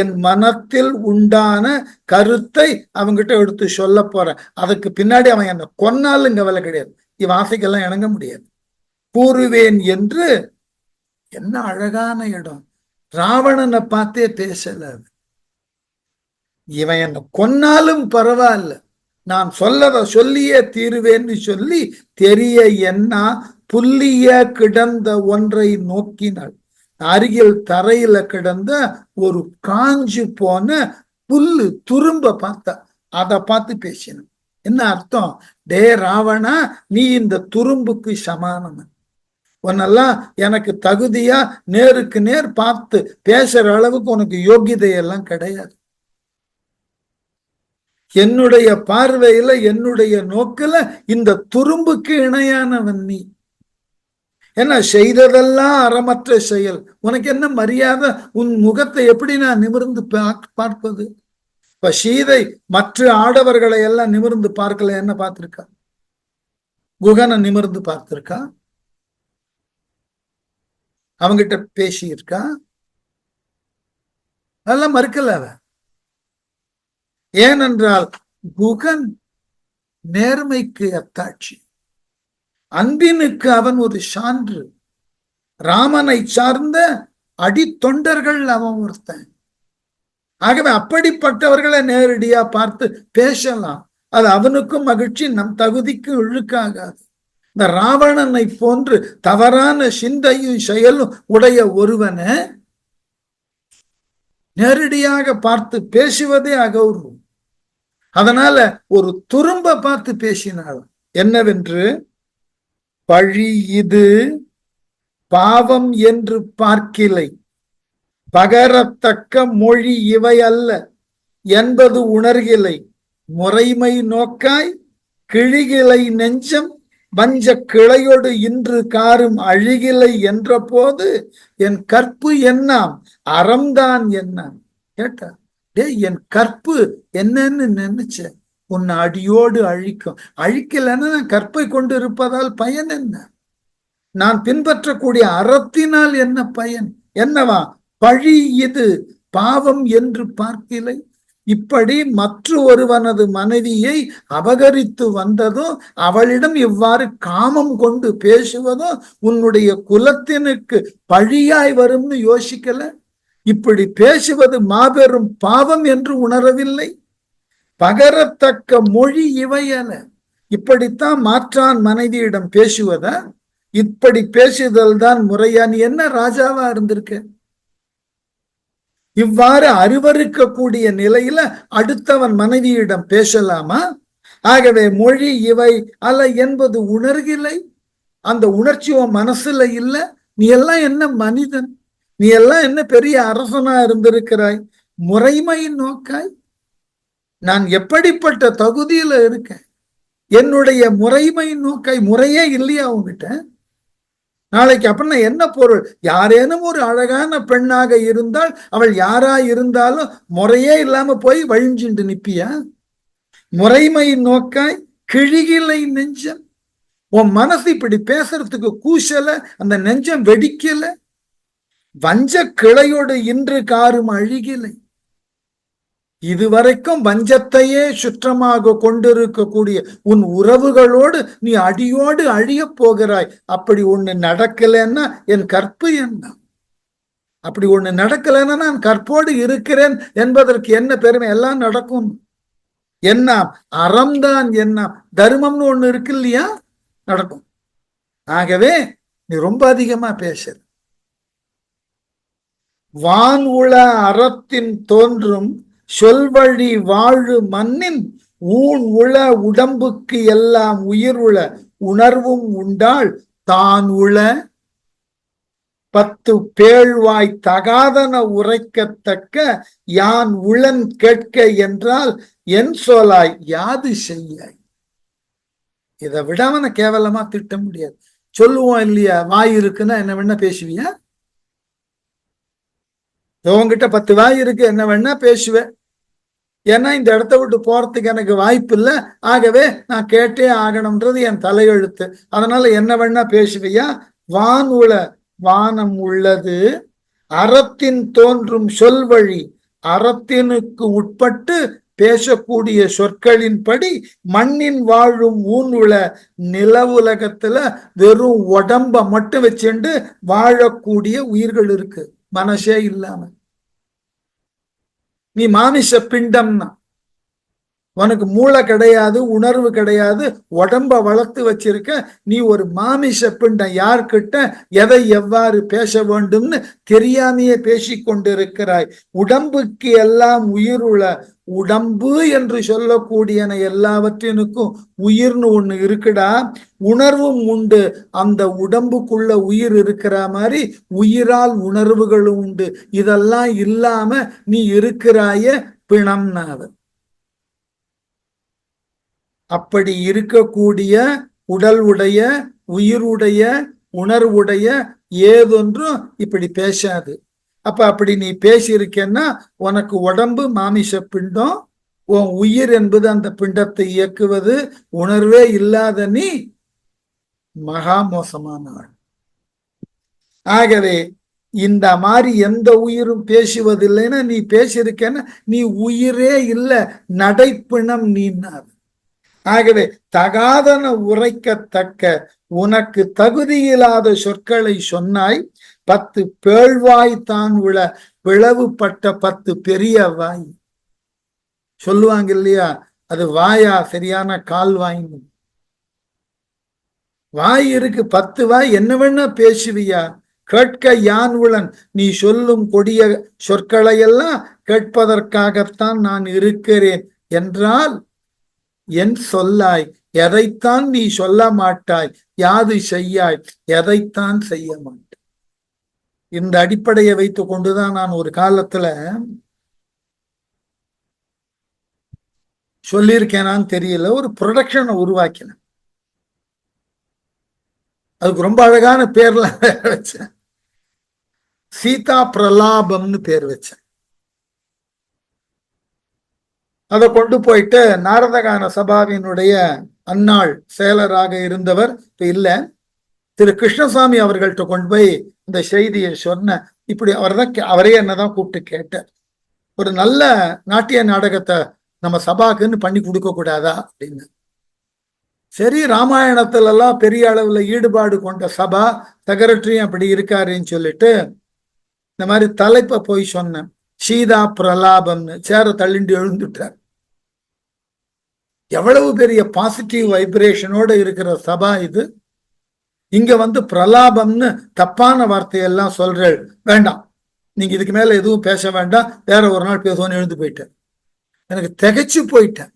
என் மனத்தில் உண்டான கருத்தை அவங்கிட்ட எடுத்து சொல்ல போறேன். அதுக்கு பின்னாடி அவன் என்ன கொன்னாலும் இங்க வேலை கிடையாது. இவ்வாசைக்கெல்லாம் இணங்க முடியாது. கூறுவேன் என்று. என்ன அழகான இடம். ராவணனை பார்த்தே பேசல. இவன் என்ன கொன்னாலும் பரவாயில்ல, நான் சொல்லத சொல்லியே தீருவேன்னு சொல்லி தெரிய என்ன புல்லிய கிடந்த ஒன்றை நோக்கினாள். அருகில் தரையில கிடந்த ஒரு காஞ்சு போன புல்லு துரும்ப பார்த்தா. அதை பார்த்து பேசினான். என்ன அர்த்தம்? டே ராவணா, நீ இந்த துரும்புக்கு சமானமன். உன்னெல்லாம் எனக்கு தகுதியா நேருக்கு நேர் பார்த்து பேசுற அளவுக்கு உனக்கு யோகிதை எல்லாம் கிடையாது. என்னுடைய பார்வையில என்னுடைய நோக்குல இந்த துரும்புக்கு இணையானவன் நீ. என்ன செய்ததெல்லாம் அறமற்ற செயல், உனக்கு என்ன மரியாதை? உன் முகத்தை எப்படி நான் நிமிர்ந்து பார்ப்பது? இப்ப சீதை மற்ற ஆடவர்களை எல்லாம் நிமிர்ந்து பார்க்கல, என்ன பார்த்திருக்கா? குகனை நிமிர்ந்து பார்த்திருக்கா? அவங்கிட்ட பேசி இருக்கா? அதெல்லாம் மறுக்கல அவ. ஏனென்றால் குகன் நேர்மைக்கு அத்தாட்சி, அன்பினுக்கு அவன் ஒரு சான்று. ராமனை சார்ந்த அடித்தொண்டர்கள் அவன் ஒருத்தன். ஆகவே அப்படிப்பட்டவர்களை நேரடியா பார்த்து பேசலாம். அது அவனுக்கும் மகிழ்ச்சி, நம் தகுதிக்கும் இழுக்காகாது. இந்த ராவணனை போன்று தவறான சிந்தையும் செயலும் உடைய ஒருவனை நேரடியாக பார்த்து பேசுவதே அகௌரவம். அதனால ஒரு துரும்ப பார்த்து பேசினாள். என்னவென்று, பழி இது பாவம் என்று பார்க்கிலை, பகரத்தக்க மொழி இவை அல்ல என்பது உணர்கிலை, முறைமை நோக்காய் கிழிகிலை நெஞ்சம் வஞ்ச கிளையோடு இன்று காரும் அழிகிலை என்ற போது என் கற்பு என்னாம் அறம்தான் என்ன கேட்டா. என் கற்பு என்னன்னு நினைச்ச, உன்னை அடியோடு அழிக்கும். அழிக்கலன்னு நான் கற்பை கொண்டு இருப்பதால் பயன் என்ன? நான் பின்பற்றக்கூடிய அறத்தினால் என்ன பயன்? என்னவா? பழி இது பாவம் என்று பார்க்கலை. இப்படி மற்ற ஒருவனது மனைவியை அபகரித்து வந்ததும் அவளிடம் இவ்வாறு காமம் கொண்டு பேசுவதும் உன்னுடைய குலத்தினுக்கு பழியாய் வரும்னு யோசிக்கல. இப்படி பேசுவது மாபெரும் பாவம் என்று உணரவில்லை. பகரத்தக்க மொழி இவையன. இப்படித்தான் மாற்றான் மனைவியிடம் பேசுவத? இப்படி பேசுதல் தான் முறையா? நீ என்ன ராஜாவா இருந்திருக்க? இவ்வாறு அருவருக்கக்கூடிய நிலையில அடுத்தவன் மனைவியிடம் பேசலாமா? ஆகவே மொழி இவை அல்ல என்பது உணர்கிலை. அந்த உணர்ச்சி உன் மனசுல இல்ல. நீ எல்லாம் என்ன மனிதன்? நீ எல்லாம் என்ன பெரிய அரசனா இருந்திருக்கிறாய்? முறைமை நோக்காய் நான் எப்படிப்பட்ட தகுதியில இருக்கேன்? என்னுடைய முறைமை நோக்காய் முறையே இல்லையா உங்ககிட்ட? நாளைக்கு அப்படின்னா என்ன பொருள்? யாரேனும் ஒரு அழகான பெண்ணாக இருந்தால் அவள் யாரா இருந்தாலும் முறையே இல்லாம போய் வழிஞ்சுண்டு நிப்பியா? முறைமை நோக்காய் கிழிகிலை நெஞ்சம். உன் மனசு இப்படி பேசுறதுக்கு கூசல, அந்த நெஞ்சம் வெடிக்கல. வஞ்ச கிளையோடு இன்று காரும் அழிகிலை. இதுவரைக்கும் வஞ்சத்தையே சுற்றமாக கொண்டிருக்கக்கூடிய உன் உறவுகளோடு நீ அடியோடு அழிய போகிறாய். அப்படி ஒண்ணு நடக்கலன்னா என் கற்பு என்ன? அப்படி ஒண்ணு நடக்கலன்னா நான் கற்போடு இருக்கிறேன் என்பதற்கு என்ன பெருமை? எல்லாம் நடக்கும். என்ன அறம்தான், என்ன தர்மம்னு ஒண்ணு இருக்கு இல்லையா? நடக்கும். ஆகவே நீ ரொம்ப அதிகமா பேசுற. வான் உள அறத்தின் தோன்றும் சொல்வழி வாழு மண்ணின் ஊன் உள உடம்புக்கு எல்லாம் உயிர் உள உணர்வும் உண்டாள் தான் உள 10 பேழ்வாய் தகாதன உரைக்கத்தக்க யான் உளன் கேட்க என்றால் என் சொலாய் யாது செய்யாய். இதை விடாம நான் கேவலமா திட்ட முடியாது. சொல்லுவோம் இல்லையா, வாய் இருக்குன்னா என்ன வேணா பேசுவியா? உங்ககிட்ட 10 வாய் இருக்கு, என்ன வேணா பேசுவேன். ஏன்னா இந்த இடத்த விட்டு போறதுக்கு எனக்கு வாய்ப்பு இல்லை. ஆகவே நான் கேட்டே ஆகணும்ன்றது என் தலையெழுத்து. அதனால என்ன வேணா பேசுவியா? வான் உள வானம் உள்ளது அறத்தின் தோன்றும் சொல்வழி, அறத்தினுக்கு உட்பட்டு பேசக்கூடிய சொற்களின்படி மண்ணின் வாழும் ஊன் உள நில உலகத்துல வெறும் உடம்ப மட்டும் வச்சுண்டு வாழக்கூடிய உயிர்கள் இருக்கு, மனசே இல்லாம. நீ மாமிச பிண்டம்னா உனக்கு மூளை கிடையாது, உணர்வு கிடையாது, உடம்ப வளர்த்து வச்சிருக்க, நீ ஒரு மாமிச பிண்டம், யார்கிட்ட எதை எவ்வாறு பேச வேண்டும்னு தெரியாமையே பேசிக்கொண்டிருக்கிறாய். உடம்புக்கு எல்லாம் உயிருள்ள உடம்பு என்று சொல்லக்கூடியன எல்லாவற்றினுக்கும் உயிர்னு ஒண்ணு இருக்குடா, உணர்வும் உண்டு. அந்த உடம்புக்குள்ள உயிர் இருக்கிற மாதிரி உயிரால் உணர்வுகளும் உண்டு. இதெல்லாம் இல்லாம நீ இருக்கிறாய பிணம்னாவ. அப்படி இருக்கக்கூடிய உடல் உடைய, உயிருடைய, உணர்வுடைய ஏதொன்றும் இப்படி பேசாது. அப்ப அப்படி நீ பேசியிருக்கேன்னா உனக்கு உடம்பு மாமிச பிண்டம், உன் உயிர் என்பது அந்த பிண்டத்தை இயக்குவது, உணர்வே இல்லாத நீ மகா மோசமான ஆள். ஆகவே இந்த மாதிரி எந்த உயிரும் பேசுவதில்லைன்னா நீ பேசியிருக்கேன்னா நீ உயிரே இல்லை, நடைப்பிணம் நீனார். ஆகவே தகாதன உரைக்கத்தக்க உனக்கு தகுதியில்லாத சொற்களை சொன்னாய். 10 பேழ்வாய் தான் விழ பிளவுபட்ட 10 பெரிய வாய் சொல்லுவாங்க இல்லையா, அது வாயா சரியான கால் வாய்ந்து வாய் இருக்கு, 10 வாய், என்ன வேணா பேசுவியா? கேட்க யான் உளன், நீ சொல்லும் கொடிய சொற்களையெல்லாம் கேட்பதற்காகத்தான் நான் இருக்கிறேன் என்றால் என் சொல்லாய், எதைத்தான் நீ சொல்ல மாட்டாய், யாது செய்யாய், எதைத்தான் செய்ய மாட்டாய். இந்த அடிப்படையை வைத்துக் கொண்டுதான் நான் ஒரு காலத்துல சொல்லியிருக்கேனான்னு தெரியல, ஒரு ப்ரொடக்ஷனை உருவாக்கினேன். அதுக்கு ரொம்ப அழகான பேர்லாம் வச்சேன். சீதா பிரலாபம்னு பேர் வச்சேன். அதை கொண்டு போயிட்டு நாரதகான சபாவினுடைய அந்நாள் செயலராக இருந்தவர், இப்ப இல்ல, திரு கிருஷ்ணசாமி அவர்கள்ட்ட கொண்டு போய் இந்த செய்தியை சொன்ன. இப்படி அவரே என்னதான் கூப்பிட்டு கேட்டார், ஒரு நல்ல நாட்டிய நாடகத்தை நம்ம சபாக்குன்னு பண்ணி கொடுக்க கூடாதா அப்படின்னு. சரி, ராமாயணத்துல எல்லாம் பெரிய அளவுல ஈடுபாடு கொண்ட சபா செக்ரட்டரியும் அப்படி இருக்காருன்னு சொல்லிட்டு இந்த மாதிரி தலைப்பை போய் சொன்னேன். சீதா பிரலாபம்னு சேர தள்ளிண்டு எழுந்துட்டார். எவ்வளவு பெரிய பாசிட்டிவ் வைப்ரேஷனோட இருக்கிற சபா இது. இங்க வந்து பிரலாபம்னு தப்பான வார்த்தையெல்லாம் சொல்றேன், வேண்டாம், நீங்க இதுக்கு மேல எதுவும் பேச வேண்டாம், வேற ஒரு நாள் பேசுவோன்னு எழுந்து போயிட்டேன். எனக்கு திகைச்சு போயிட்டேன்.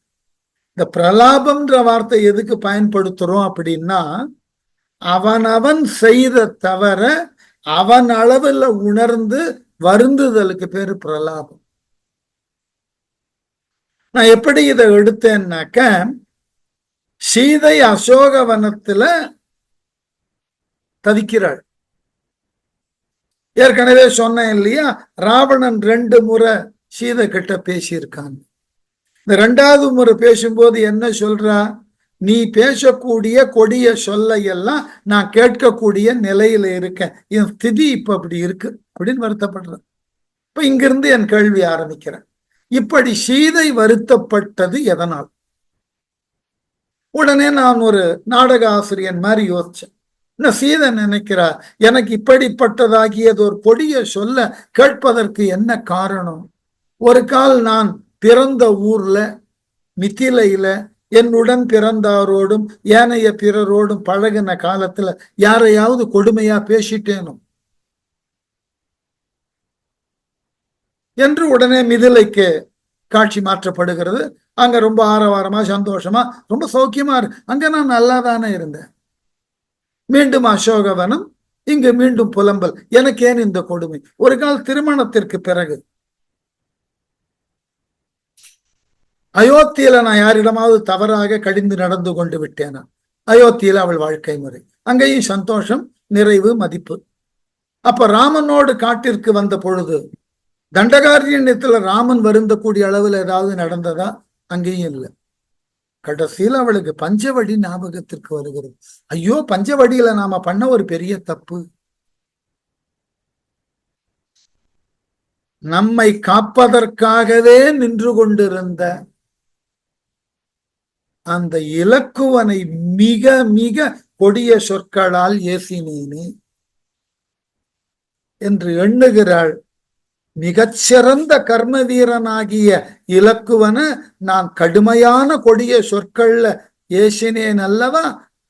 இந்த பிரலாபம்ன்ற வார்த்தை எதுக்கு பயன்படுத்துறோம் அப்படின்னா, அவன் செய்த தவற அவன் அளவுல உணர்ந்து வருந்துதலுக்கு பேரு பிரலாபம். நான் எப்படி இதை எடுத்தேன்னாக்க, சீதை அசோகவனத்துல தவிக்கிறாள். ஏற்கனவே சொன்னேன் இல்லையா, ராவணன் 2 முறை சீதை கிட்ட பேசியிருக்காங்க. இந்த 2வது முறை பேசும்போது என்ன சொல்றா, நீ பேசக்கூடிய கொடிய சொல்லை எல்லாம் நான் கேட்கக்கூடிய நிலையில இருக்கேன், என் ஸ்திதி இப்ப அப்படி இருக்கு அப்படின்னு வருத்தப்படுறேன். இப்ப இங்கிருந்து என் கேள்வி ஆரம்பிக்கிறேன். இப்படி சீதை வருத்தப்பட்டது எதனால்? உடனே நான் ஒரு நாடக ஆசிரியன் மாதிரி யோசிச்சேன். என்ன சீதை நினைக்கிறா, எனக்கு இப்படிப்பட்டதாகியது ஒரு கொடிய சொல்ல கேட்பதற்கு என்ன காரணம்? ஒரு கால் நான் பிறந்த ஊர்ல மித்திலையில என்னுடன் பிறந்தாரோடும் ஏனைய பிறரோடும் பழகின காலத்துல யாரையாவது கொடுமையா பேசிட்டேனும் என்று உடனே மிதிலைக்கு காட்சி மாற்றப்படுகிறது. அங்க ரொம்ப ஆரவாரமா சந்தோஷமா ரொம்ப சௌக்கியமா இருக்கு. அங்க நான் நல்லா தானே இருந்தேன். மீண்டும் அசோகவனம், இங்கு மீண்டும் புலம்பல், எனக்கு ஏன் இந்த கொடுமை? ஒரு கால் திருமணத்திற்கு பிறகு அயோத்தியில நான் யாரிடமாவது தவறாக கடிந்து நடந்து கொண்டு விட்டேனா? அயோத்தியில அவள் வாழ்க்கை முறை, அங்கேயும் சந்தோஷம், நிறைவு, மதிப்பு. அப்ப ராமனோடு காட்டிற்கு வந்த பொழுது தண்டகாரண்யத்துல ராமன் வருந்தக்கூடிய அளவில் ஏதாவது நடந்ததா? அங்கேயும் இல்லை. கடைசியில் அவளுக்கு பஞ்சவடி ஞாபகத்திற்கு வருகிறது. ஐயோ, பஞ்சவடியில நாம பண்ண ஒரு பெரிய தப்பு. நம்மை காப்பதற்காகவே நின்று கொண்டிருந்த அந்த இலக்குவனை மிக மிக கொடிய சொற்களால் ஏசினேனே என்று எண்ணுகிறாள். மிகச்சிறந்த கர்ம வீரனாகிய இலக்குவன நான் கடுமையான கொடிய சொற்கள்ல ஏசினேன் அல்லவா,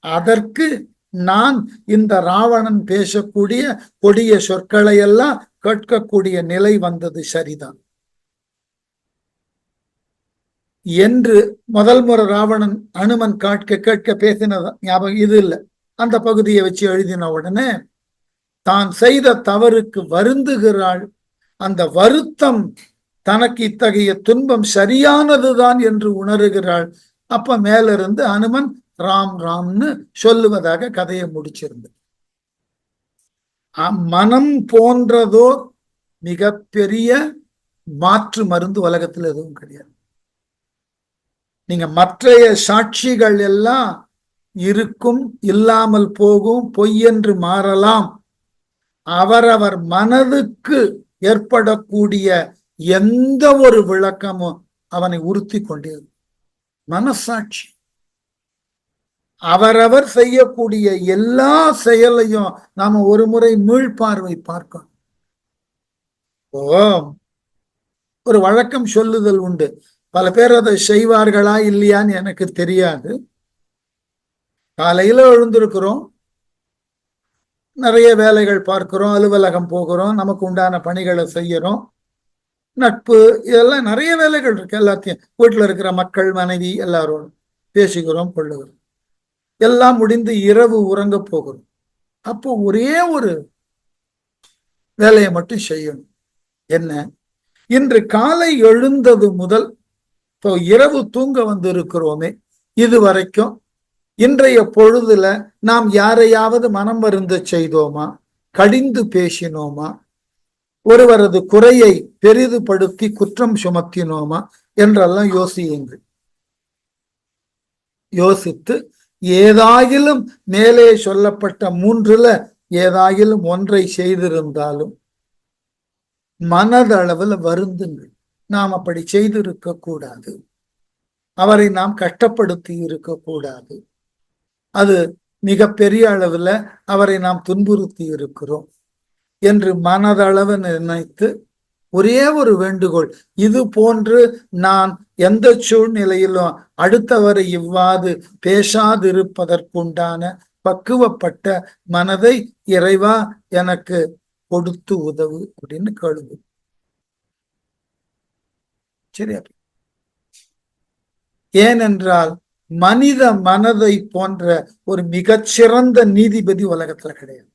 அதற்கு நான் இந்த ராவணன் பேசக்கூடிய கொடிய சொற்களை எல்லாம் கேட்கக்கூடிய நிலை வந்தது சரிதான் என்று முதல் முறை ராவணன் அனுமன் கேட்க பேசினது ஞாபகம் இது இல்லை. அந்த பகுதியை வச்சு எழுதின உடனே தான் செய்த தவறுக்கு வருந்துகிறாள். அந்த வருத்தம் தனக்கு இத்தகைய துன்பம் சரியானதுதான் என்று உணர்கிறாள். அப்ப மேலிருந்து அனுமன் ராம் ராம்னு சொல்லுவதாக கதையை முடிச்சிருந்தது. மனம் போன்றதோ மிகப்பெரிய மாற்று மருந்து உலகத்தில் எதுவும் கிடையாது. நீங்க மற்றைய சாட்சிகள் எல்லாம் இருக்கும், இல்லாமல் போகும், பொய் என்று மாறலாம். அவரவர் மனதுக்கு ஏற்படக்கூடிய எந்த ஒரு விளக்கமும் அவனை உறுத்தி கொண்டிருக்கும். மனசாட்சி அவரவர் செய்யக்கூடிய எல்லா செயலையும் நாம ஒரு முறை மீள்பார்வை பார்க்கணும். ஒரு வழக்கம் சொல்லுதல் உண்டு, பல பேர் அதை செய்வார்களா இல்லையான்னு எனக்கு தெரியாது. காலையில எழுந்திருக்கிறோம், நிறைய வேலைகள் பார்க்கிறோம், அலுவலகம் போகிறோம், நமக்கு உண்டான பணிகளை செய்யறோம், நட்பு இதெல்லாம் நிறைய வேலைகள் இருக்கு. எல்லாத்தையும் வீட்டுல இருக்கிற மக்கள், மனைவி எல்லாரோடும் பேசுகிறோம், கொள்ளுகிறோம். எல்லாம் முடிந்து இரவு உறங்க போகிறோம். அப்போ ஒரே ஒரு வேலையை மட்டும் செய்யணும். என்ன? இன்று காலை எழுந்தது முதல் இப்போ இரவு தூங்க வந்து இருக்கிறோமே, இது வரைக்கும் இன்றைய பொழுதுல நாம் யாரையாவது மனம் வருந்த செய்தோமா, கடிந்து பேசினோமா, ஒருவரது குறையை பெரிதுபடுத்தி குற்றம் சுமத்தினோமா என்றெல்லாம் யோசியுங்கள். யோசித்து ஏதாயிலும் மேலே சொல்லப்பட்ட மூன்றுல ஏதாயிலும் ஒன்றை செய்திருந்தாலும் மனதளவில் வருந்துங்கள். நாம் அப்படி செய்திருக்க கூடாது, அவரை நாம் கஷ்டப்படுத்தி இருக்கக்கூடாது, அது மிக பெரிய அளவுல அவரை நாம் துன்புறுத்தி இருக்கிறோம் என்று மனதளவு நினைத்து ஒரே ஒரு வேண்டுகோள், இது போன்று நான் எந்த சூழ்நிலையிலும் அடுத்தவரை இவ்வாறு பேசாதிருப்பதற்குண்டான பக்குவப்பட்ட மனதை இறைவா எனக்கு கொடுத்து உதவு அப்படின்னு கேளுங்க. சரியா? ஏனென்றால் மனித மனதை போன்ற ஒரு மிகச்சிறந்த நீதிபதி உலகத்துல கிடையாது.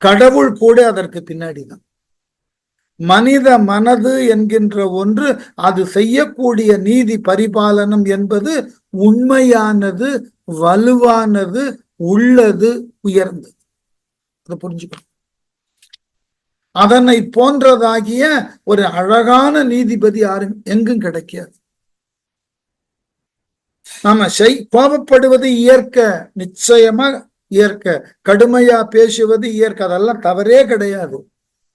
கடவுள் கூட அதற்கு பின்னாடிதான். மனித மனது என்கின்ற ஒன்று, அது செய்யக்கூடிய நீதி பரிபாலனம் என்பது உண்மையானது, வலுவானது, உள்ளது, உயர்ந்தது. அதை புரிஞ்சுக்கணும். அதனை போன்றதாகிய ஒரு அழகான நீதிபதி யாரும் எங்கும் கிடைக்காது. நாம கோபப்படுவது இயற்கை, நிச்சயமா இயற்கை. கடுமையா பேசுவது இயற்கை, அதெல்லாம் தவறே கிடையாது.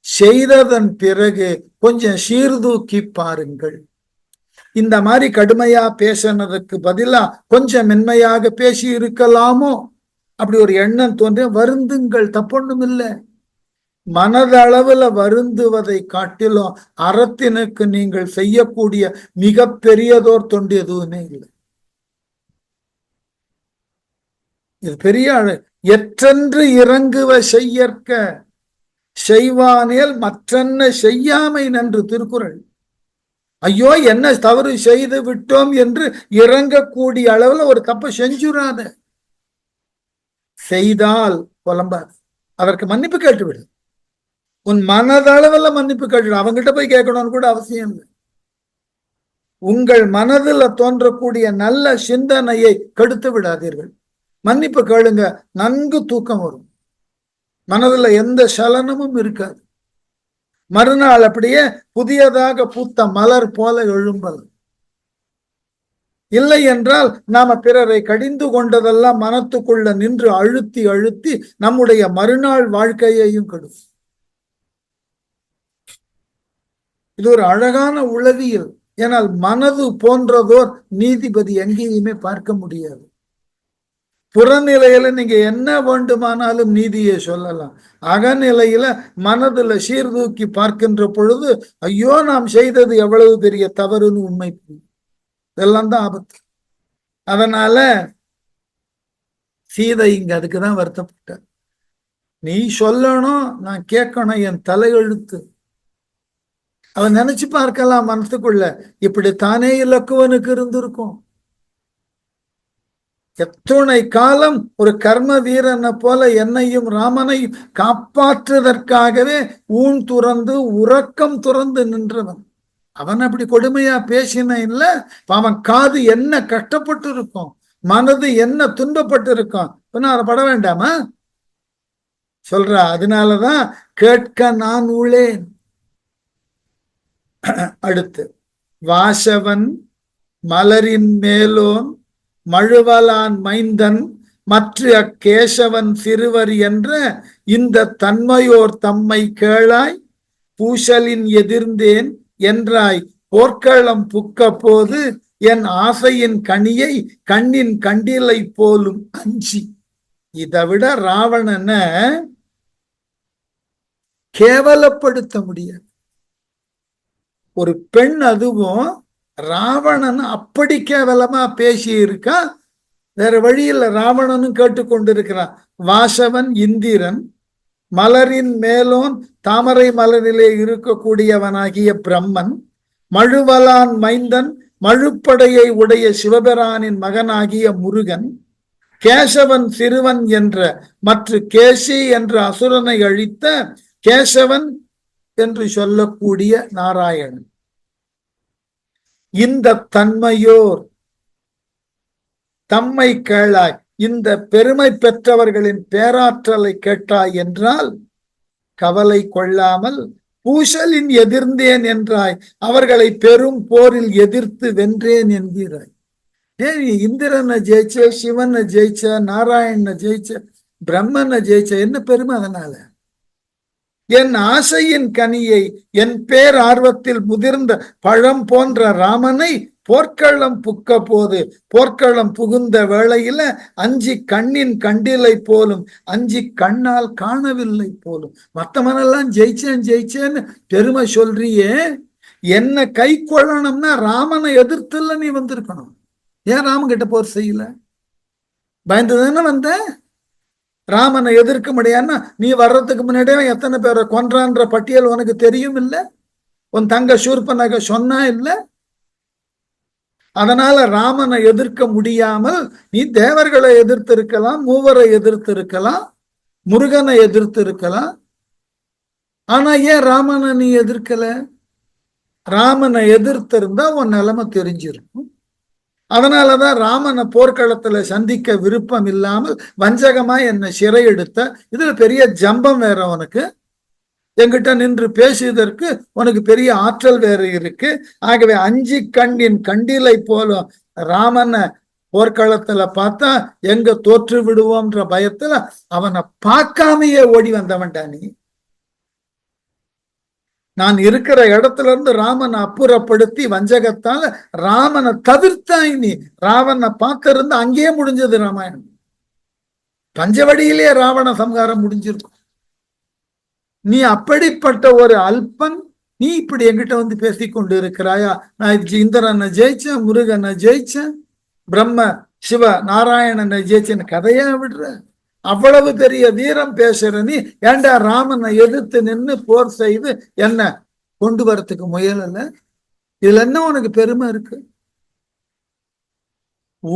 செய்ததன் பிறகு கொஞ்சம் சீர்தூக்கி பாருங்கள். இந்த மாதிரி கடுமையா பேசினதுக்கு பதிலா கொஞ்சம் மென்மையாக பேசி இருக்கலாமோ, அப்படி ஒரு எண்ணம் தோன்ற வருந்துங்கள், தப்பொன்னும் இல்லை. மனதளவுல வருந்துவதை காட்டிலும் அறத்தினுக்கு நீங்கள் செய்யக்கூடிய மிக பெரியதோர் தொண்டு எதுவுமே இல்லை. இது பெரிய எற்றென்று இறங்குவ செய்யற்க செய்வானேல் மற்றென்ன செய்யாமை நன்று திருக்குறள். ஐயோ என்ன தவறு செய்து விட்டோம் என்று இறங்கக்கூடிய அளவுல ஒரு தப்பை செஞ்சுறாத. செய்தால் புலம்பாது, அதற்கு மன்னிப்பு கேட்டுவிடு. உன் மனதளவுல மன்னிப்பு கேட்டு, அவங்கிட்ட போய் கேட்கணும்னு கூட அவசியம் இல்லை. உங்கள் மனதில் தோன்றக்கூடிய நல்ல சிந்தனையை கெடுத்து விடாதீர்கள். மன்னிப்பு கேளுங்க, நன்கு தூக்கம் வரும், மனதுல எந்த சலனமும் இருக்காது. மறுநாள் அப்படியே புதியதாக பூத்த மலர் போல எழும்பல். இல்லை என்றால் நாம பிறரை கடிந்து கொண்டதெல்லாம் மனத்துக்குள்ள நின்று அழுத்தி அழுத்தி நம்முடைய மறுநாள் வாழ்க்கையையும் கெடும். இது ஒரு அழகான உளவியல். ஏனால் மனது போன்றதோர் நீதிபதி எங்கேயுமே பார்க்க முடியாது. புறநிலையில நீங்க என்ன வேண்டுமானாலும் நீதியை சொல்லலாம். அகநிலையில மனதுல சீர்தூக்கி பார்க்கின்ற பொழுது ஐயோ நாம் செய்தது எவ்வளவு பெரிய தவறுன்னு உண்மை. இதெல்லாம் தான் ஆபத்து. அதனால சீதை இங்க அதுக்குதான் வருத்தப்பட்ட. நீ சொல்லணும், நான் கேட்கணும், என் தலையெழுத்து. அவன் நினைச்சு பார்க்கலாம் மனசுக்குள்ள, இப்படித்தானே இலக்குவனுக்கு இருந்திருக்கும். எத்துணை காலம் ஒரு கர்ம வீரனை போல என்னையும் ராமனையும் காப்பாற்றுவதற்காகவே ஊன் துறந்து உறக்கம் துறந்து நின்றவன். அவன் அப்படி கொடுமையா பேசின இல்ல, அவன் காது என்ன கஷ்டப்பட்டு இருக்கும், மனது என்ன துன்பப்பட்டு இருக்கும். அதை பட வேண்டாமா சொல்ற. அதனாலதான் கேட்க நான் உள்ளேன். அடுத்து வாசவன் மலரின் மேலோன் மழுவலான் மைந்தன் மற்ற அக்கேசவன் சிறுவர் என்ற இந்த தன்மையோர் தம்மை கேளாய் பூசலின் எதிர்ந்தேன் என்றாய் போர்க்களம் புக்க போது என் ஆசையின் கனியை கண்ணின் கண்டிலை போலும் அஞ்சி. இதை விட ராவணனை கேவலப்படுத்த முடியாது ஒரு பெண். அதுவும் ராவணன் அப்படி கேவலமா பேசி இருக்கா. வேற வழியில் ராவணனும் கேட்டுக்கொண்டிருக்கிறான். வாசவன் இந்திரன், மலரின் மேலோன் தாமரை மலரிலே இருக்கக்கூடியவனாகிய பிரம்மன், மழுவலான் மைந்தன் மழுப்படையை உடைய சிவபெரானின் மகனாகிய முருகன், கேசவன் சிறுவன் என்ற மற்ற கேசி என்ற அசுரனை அழித்த கேசவன் என்று சொல்லக்கூடிய நாராயணன். இந்த தன்மையோர் தம்மை கேளாய், இந்த பெருமை பெற்றவர்களின் பேராற்றலை கேட்டாய் என்றால் கவலை கொள்ளாமல் பூசலின் எதிர்ந்தேன் என்றாய், அவர்களை பெரும் போரில் எதிர்த்து வென்றேன் என்கிறாய். இந்திரனை ஜெயிச்ச, சிவனை ஜெயிச்ச, நாராயணனை ஜெயிச்ச, பிரம்மனை ஜெயிச்ச, என்ன பெருமை அதனால? என் ஆசையின் கனியை என் பேர் ஆர்வத்தில் முதிர்ந்த பழம் போன்ற ராமனை போர்க்களம் புக்க போது, போர்க்களம் புகுந்த வேளையில அஞ்சி கண்ணின் கண்டிலை போலும், அஞ்சி கண்ணால் காணவில்லை போலும். மத்தவனெல்லாம் ஜெயிச்சேன் ஜெயிச்சேன்னு பெருமை சொல்றியே, என்ன கை கொள்ளணும்னா ராமனை எதிர்த்துல நீ வந்திருக்கணும். ஏன் ராமன் கிட்ட போர் செய்யல? பயந்துதானே வந்த? ராமனை எதிர்க்க முடியாதுன்னா நீ வர்றதுக்கு முன்னாடியே எத்தனை பேரை கொன்றான்ற பட்டியல் உனக்கு தெரியும் இல்ல? உன் தங்க சூர்பனக சொன்னா இல்ல? அதனால ராமனை எதிர்க்க முடியாமல் நீ தேவர்களை எதிர்த்து இருக்கலாம், மூவரை எதிர்த்து இருக்கலாம், முருகனை எதிர்த்து இருக்கலாம். ஆனா ஏன் ராமனை நீ எதிர்க்கல? ராமனை எதிர்த்து இருந்தா உன் நிலைமை தெரிஞ்சிருக்கும். அதனாலதான் ராமனை போர்க்களத்துல சந்திக்க விருப்பம் இல்லாமல் வஞ்சகமா என்னை சிறை எடுத்த. இதுல பெரிய ஜம்பம் வேற உனக்கு, என்கிட்ட நின்று பேசியதற்கு உனக்கு பெரிய ஆற்றல் வேற இருக்கு. ஆகவே அஞ்சி கண்ணின் கண்டிலை போலும் ராமனை போர்க்களத்துல பார்த்தா எங்க தோற்று விடுவோம்ன்ற பயத்துல அவனை பார்க்காமையே ஓடி வந்தவன்டா நீ. நான் இருக்கிற இடத்துல இருந்து ராமனை அப்புறப்படுத்தி வஞ்சகத்தால ராமனை தவிர்த்தாய் நீ. ராவனை பார்த்திருந்து அங்கேயே முடிஞ்சது ராமாயணம். பஞ்சவடியிலேயே ராவண சம்ஹாரம் முடிஞ்சிருக்கும். நீ அப்படிப்பட்ட ஒரு அல்பன், நீ இப்படி என்கிட்ட வந்து பேசிக்கொண்டு இருக்கிறாயா? நான் இந்திரனை ஜெயிச்சேன், முருகனை ஜெயிச்சேன், பிரம்ம சிவ நாராயணனை ஜெயிச்சேன்னு கதையா விடுற? அவ்வளவு பெரிய வீரம் பேசுற நீ ஏண்டா ராமனை எதிர்த்து நின்று போர் செய்து என்ன கொண்டு வரத்துக்கு முயலல? இதுல என்ன உனக்கு பெருமை இருக்கு?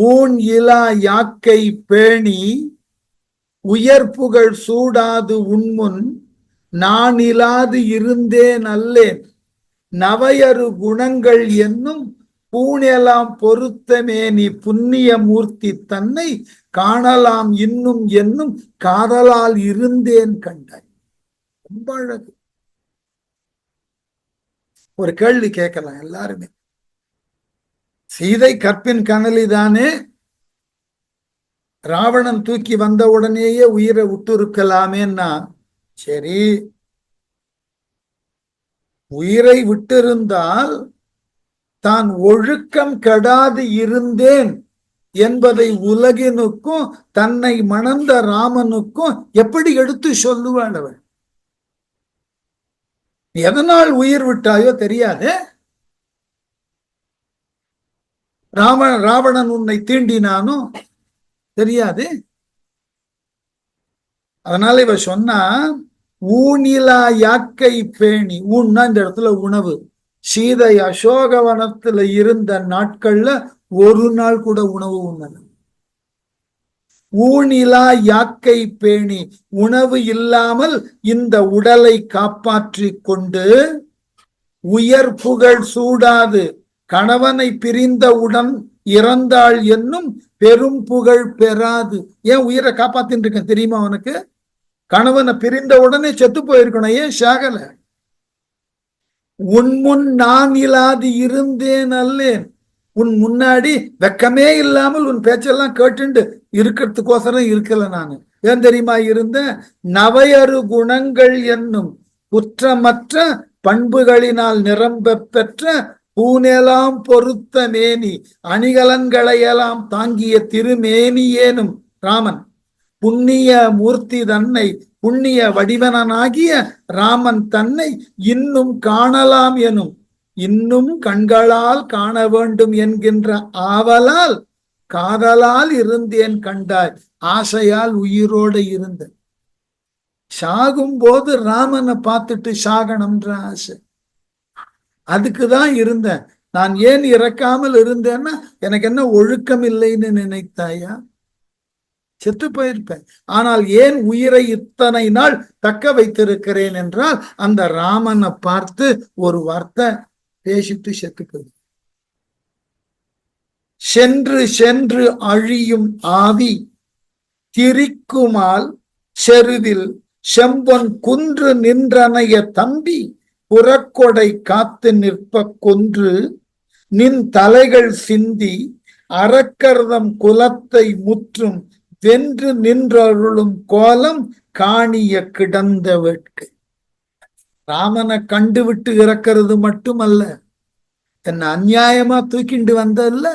ஊன் இலா யாக்கை பேணி உயர் புகழ் சூடாது உன்முன் நான் இலாது இருந்தேன் அல்லேன் நவையறு குணங்கள் என்னும் பூணெலாம் பொருத்தமே நீ புண்ணிய மூர்த்தி தன்னை காணலாம் இன்னும் என்னும் காதலால் இருந்தேன் கண்டாய். ரொம்ப அழகு. ஒரு கேள்வி கேட்கலாம் எல்லாருமே. சீதை கற்பின் கனலிதானே, ராவணன் தூக்கி வந்த உடனேயே உயிரை விட்டு சரி, உயிரை விட்டிருந்தால் தான் ஒழுக்கம் கெடாது இருந்தேன் என்பதை உலகினுக்கும் தன்னை மணந்த ராமனுக்கும் எப்படி எடுத்து சொல்லுவாள் அவள்? எதனால் உயிர் விட்டாயோ தெரியாது. ராவணன் உன்னை தீண்டினானோ தெரியாது. அதனால இவ சொன்னா, ஊனிலா யாக்கை பேணி, ஊன்னா இந்த இடத்துல உணவு. சீதை அசோகவனத்துல இருந்த நாட்கள்ல ஒரு நாள் கூட உணவு உண்ணல. ஊனிலா யாக்கை பேணி, உணவு இல்லாமல் இந்த உடலை காப்பாற்றி கொண்டு உயர் புகழ் சூடாது கணவனை பிரிந்தவுடன் இறந்தாள் என்னும் பெரும் புகழ் பெறாது. ஏன் உயிரை காப்பாத்தின்னு இருக்க தெரியுமா அவனுக்கு? கணவனை பிரிந்த உடனே செத்து போயிருக்கணும், ஏன் சாகல? உன் முன் நான் இல்லாது இருந்தேன் அல்லேன். உன் முன்னாடி வெக்கமே இல்லாமல் உன் பேச்செல்லாம் கேட்டுண்டு இருக்கிறதுக்கோசரம் இருக்கல நானு. ஏன் தெரியுமா இருந்த? நவையறு குணங்கள் என்னும் குற்றமற்ற பண்புகளினால் நிரம்ப பெற்ற பூனெலாம் பொருத்த மேனி அணிகலன்களையெல்லாம் தாங்கிய திருமேனி ஏனும் ராமன் புண்ணிய மூர்த்தி தன்னை, புண்ணிய வடிவனாகிய ராமன் தன்னை இன்னும் காணலாம் எனும், இன்னும் கண்களால் காண வேண்டும் என்கின்ற ஆவலால் காதலால் இருந்தேன் கண்டாய். ஆசையால் உயிரோடு இருந்த. சாகும் போது ராமனை பார்த்துட்டு சாகணும்ன்ற ஆசை, அதுக்குதான் இருந்தேன். நான் ஏன் இறக்காமல் இருந்தேன்னா, எனக்கு என்ன ஒழுக்கம் இல்லைன்னு நினைத்தாயா? செத்து போயிருப்பேன். ஆனால் ஏன் உயிரை இத்தனை நாள் தக்க வைத்திருக்கிறேன் என்றால், அந்த ராமனை பார்த்து ஒரு வார்த்தை பேசிட்டு செத்து போய். சென்று சென்று அழியும் ஆவி திரிக்குமால் செருவில் செம்பொன் குன்று நின்றனைய தம்பி புறக்கொடை காத்து நிற்ப கொன்று நின் தலைகள் சிந்தி அறக்கர்தம் குலத்தை முற்றும் வென்று நின்றருளும் கோலம் காணிய கிடந்த வேட்கை. ராமனை கண்டுவிட்டு இறக்கிறது மட்டுமல்ல, என்ன அநியாயமா தூக்கிண்டு வந்தல்ல,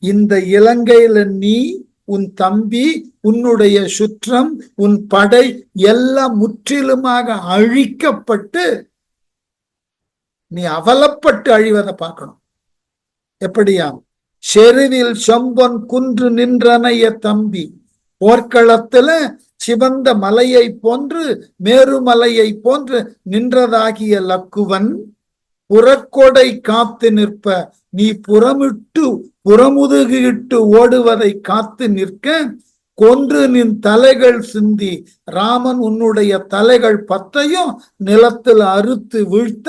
இந்த இலங்கையில நீ, உன் தம்பி, உன்னுடைய சுற்றம், உன் படை எல்லாம் முற்றிலுமாக அழிக்கப்பட்டு நீ அவலப்பட்டு அழிவதை பார்க்கணும். எப்படியாம்? செருவில் செம்பொன் குன்று நின்றனைய தம்பி, போர்க்களத்துல சிவந்த மலையை போன்று மேருமலையை போன்று நின்றதாகிய லக்குவன் புறக்கொடை காத்து நிற்ப, நீ புறமுதுகிட்டு ஓடுவதை காத்து நிற்க கொன்று நின் தலைகள் சிந்தி, ராமன் உன்னுடைய தலைகள் 10 நிலத்தில் அறுத்து வீழ்த்த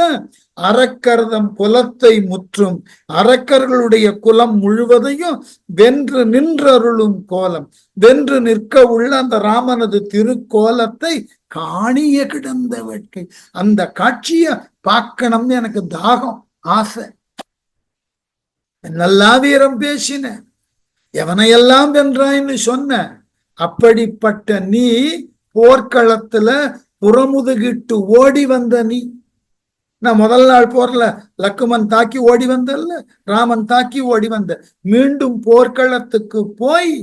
அரக்கர்தம் குலத்தை முற்றும், அரக்கர்களுடைய குலம் முழுவதையும் வென்று நின்றருளும் கோலம், வென்று நிற்க உள்ள அந்த ராமனது திருக்கோலத்தை காணிய கிடந்த வேட்கை. அந்த காட்சிய பார்க்கணும்னு எனக்கு தாகம், ஆசை. நல்லா வீரம் பேசின, எவனையெல்லாம் வென்றாய்ன்னு சொன்ன. அப்படிப்பட்ட நீ போர்க்களத்துல புறமுதுகிட்டு ஓடி வந்த நீ. நான் முதல் நாள் போர்ல லக்குமன் தாக்கி ஓடி வந்தல்ல, ராமன் தாக்கி ஓடி வந்த. மீண்டும் போர்க்களத்துக்கு போய்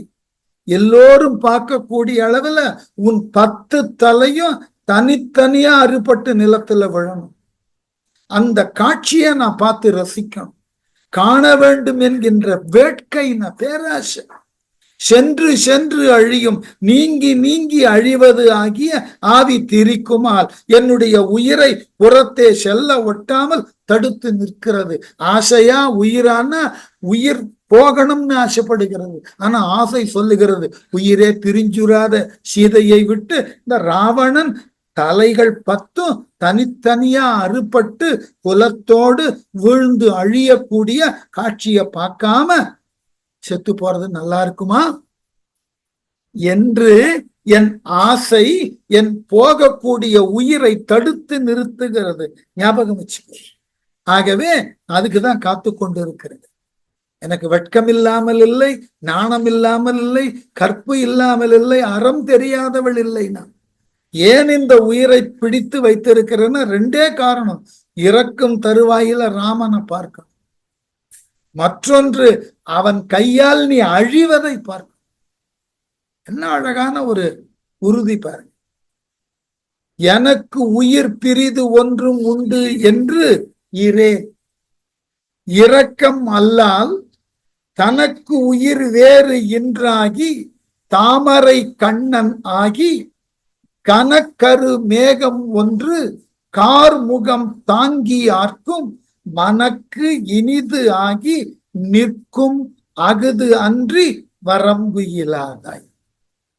எல்லோரும் பார்க்கக்கூடிய அளவுல உன் 10 தலையும் தனித்தனியா அறுபட்டு நிலத்துல விழணும். அந்த காட்சியை நான் பார்த்து ரசிக்கணும், காண வேண்டும் என்கின்ற வேட்கை, பேராசை. சென்று சென்று அழியும், நீங்கி நீங்கி அழிவது ஆகிய ஆவி திரிக்குமால் என்னுடைய உயிரை புறத்தே செல்ல ஒட்டாமல் தடுத்து நிற்கிறது. ஆசையா உயிரான? உயிர் போகணும்னு ஆசைப்படுகிறது. ஆனா ஆசை சொல்லுகிறது, உயிரே பிரிஞ்சுராத சீதையை விட்டு இந்த ராவணன் தலைகள் 10 தனித்தனியா அறுபட்டு குலத்தோடு வீழ்ந்து அழியக்கூடிய காட்சியை பார்க்காம செத்து போறது நல்லா இருக்குமா என்று என் ஆசை என் போகக்கூடிய உயிரை தடுத்து நிறுத்துகிறது. ஞாபகம் வச்சுக்கோ. ஆகவே அதுக்குதான் காத்து கொண்டு இருக்கிறது. எனக்கு வெட்கம் இல்லாமல் இல்லை, நாணம் இல்லாமல் இல்லை, கற்பு இல்லாமல் இல்லை, அறம் தெரியாதவள் இல்லை. நான் ஏன் இந்த உயிரை பிடித்து வைத்திருக்கிறேன்னா 2 காரணம். இறக்கும் தருவாயில ராமனை பார்க்கணும். மற்றொன்று அவன் கையால் நீ அழிவதை பார்க்க. என்ன அழகான ஒரு உறுதி பாருங்க. எனக்கு உயிர் பிரிது ஒன்றும் உண்டு என்று இரக்கம் அல்லால் தனக்கு உயிர் வேறு இன்றாகி தாமரை கண்ணன் ஆகி கனக்கரு மேகம் ஒன்று கார்முகம் தாங்கி ஆர்க்கும் மனக்கு இனிது ஆகி நிற்கும் அகுது அன்றி வரம்பு இல்லாதாய்.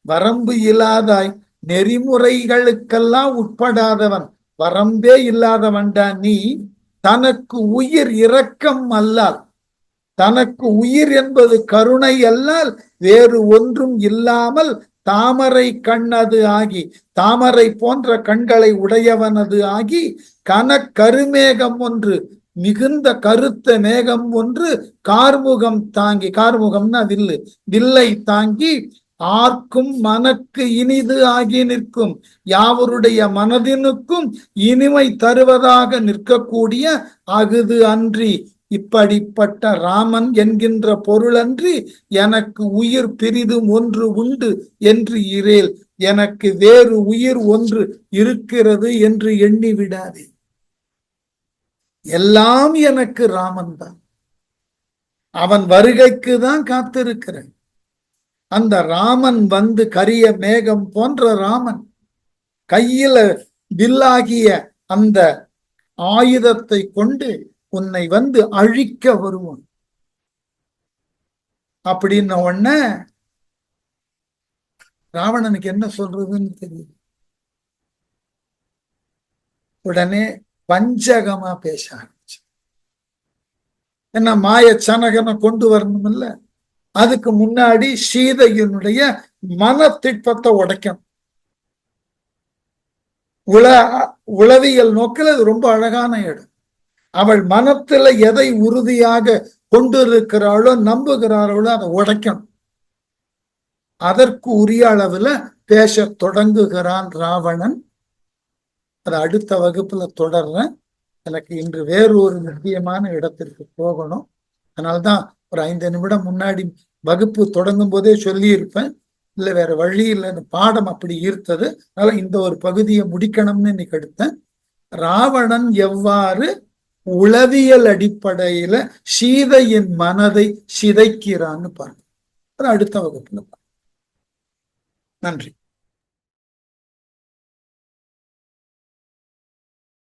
வரம்பு இல்லாதாய் நெறிமுறைகளுக்கெல்லாம் உட்படாதவன், வரம்பே இல்லாதவன்டா நீ. தனக்கு உயிர் இரக்கம் அல்லால், தனக்கு உயிர் என்பது கருணை அல்லால் வேறு ஒன்றும் இல்லாமல் தாமரை கண்ணது ஆகி, தாமரை போன்ற கண்களை உடையவனது ஆகி கருமேகம் ஒன்று, மிகுந்த கருத்த மேகம் ஒன்று கார்முகம் தாங்கி, கார்முகம்னா வில்லு, வில்லை தாங்கி ஆர்க்கும் மனக்கு இனிது ஆகி நிற்கும், யாவருடைய மனதினுக்கும் இனிமை தருவதாக நிற்கக்கூடிய அகுது அன்றி, இப்படிப்பட்ட ராமன் என்கின்ற பொருளன்றி எனக்கு உயிர் பிரிதும் ஒன்று உண்டு என்று இரேல், எனக்கு வேறு உயிர் ஒன்று இருக்கிறது என்று எண்ணி விடாதே. எல்லாம் எனக்கு ராமன் தான், அவன் வருகைக்கு தான் காத்திருக்கிறேன். அந்த ராமன் வந்து கரிய மேகம் போன்ற ராமன் கையில வில்லாகிய அந்த ஆயுதத்தை கொண்டு உன்னை வந்து அழிக்க வருவான். அப்படின்ன உடனே ராவணனுக்கு என்ன சொல்றதுன்னு தெரியுது. உடனே பஞ்சகமா பேச ஆரம்பிச்சு. என்ன மாய சனகனை கொண்டு வரணும் இல்ல, அதுக்கு முன்னாடி சீதையினுடைய மன திட்பத்தை உடைக்கணும். உளவியல் நோக்கில் அது ரொம்ப அழகான இடம். அவள் மனத்துல எதை உறுதியாக கொண்டிருக்கிறாளோ நம்புகிறாளோ அதை உடைக்கணும். அதற்கு உரிய அளவுல பேச தொடங்குகிறான் ராவணன். அது அடுத்த வகுப்புல தொடர்றேன். எனக்கு இன்று வேறு ஒரு முக்கியமான இடத்திற்கு போகணும். அதனால்தான் ஒரு 5 நிமிடம் முன்னாடி வகுப்பு தொடங்கும் போதே சொல்லி இருப்பேன். இல்ல வேற வழி இல்லை, பாடம் அப்படி ஈர்த்தது. அதனால இந்த ஒரு பகுதியை முடிக்கணும்னு இன்னைக்கு எடுத்தேன். ராவணன் எவ்வாறு உளவியல் அடிப்படையில சீதையின் மனதை சிதைக்கிறான்னு பாருங்க. அது அடுத்த வகுப்புல. நன்றி.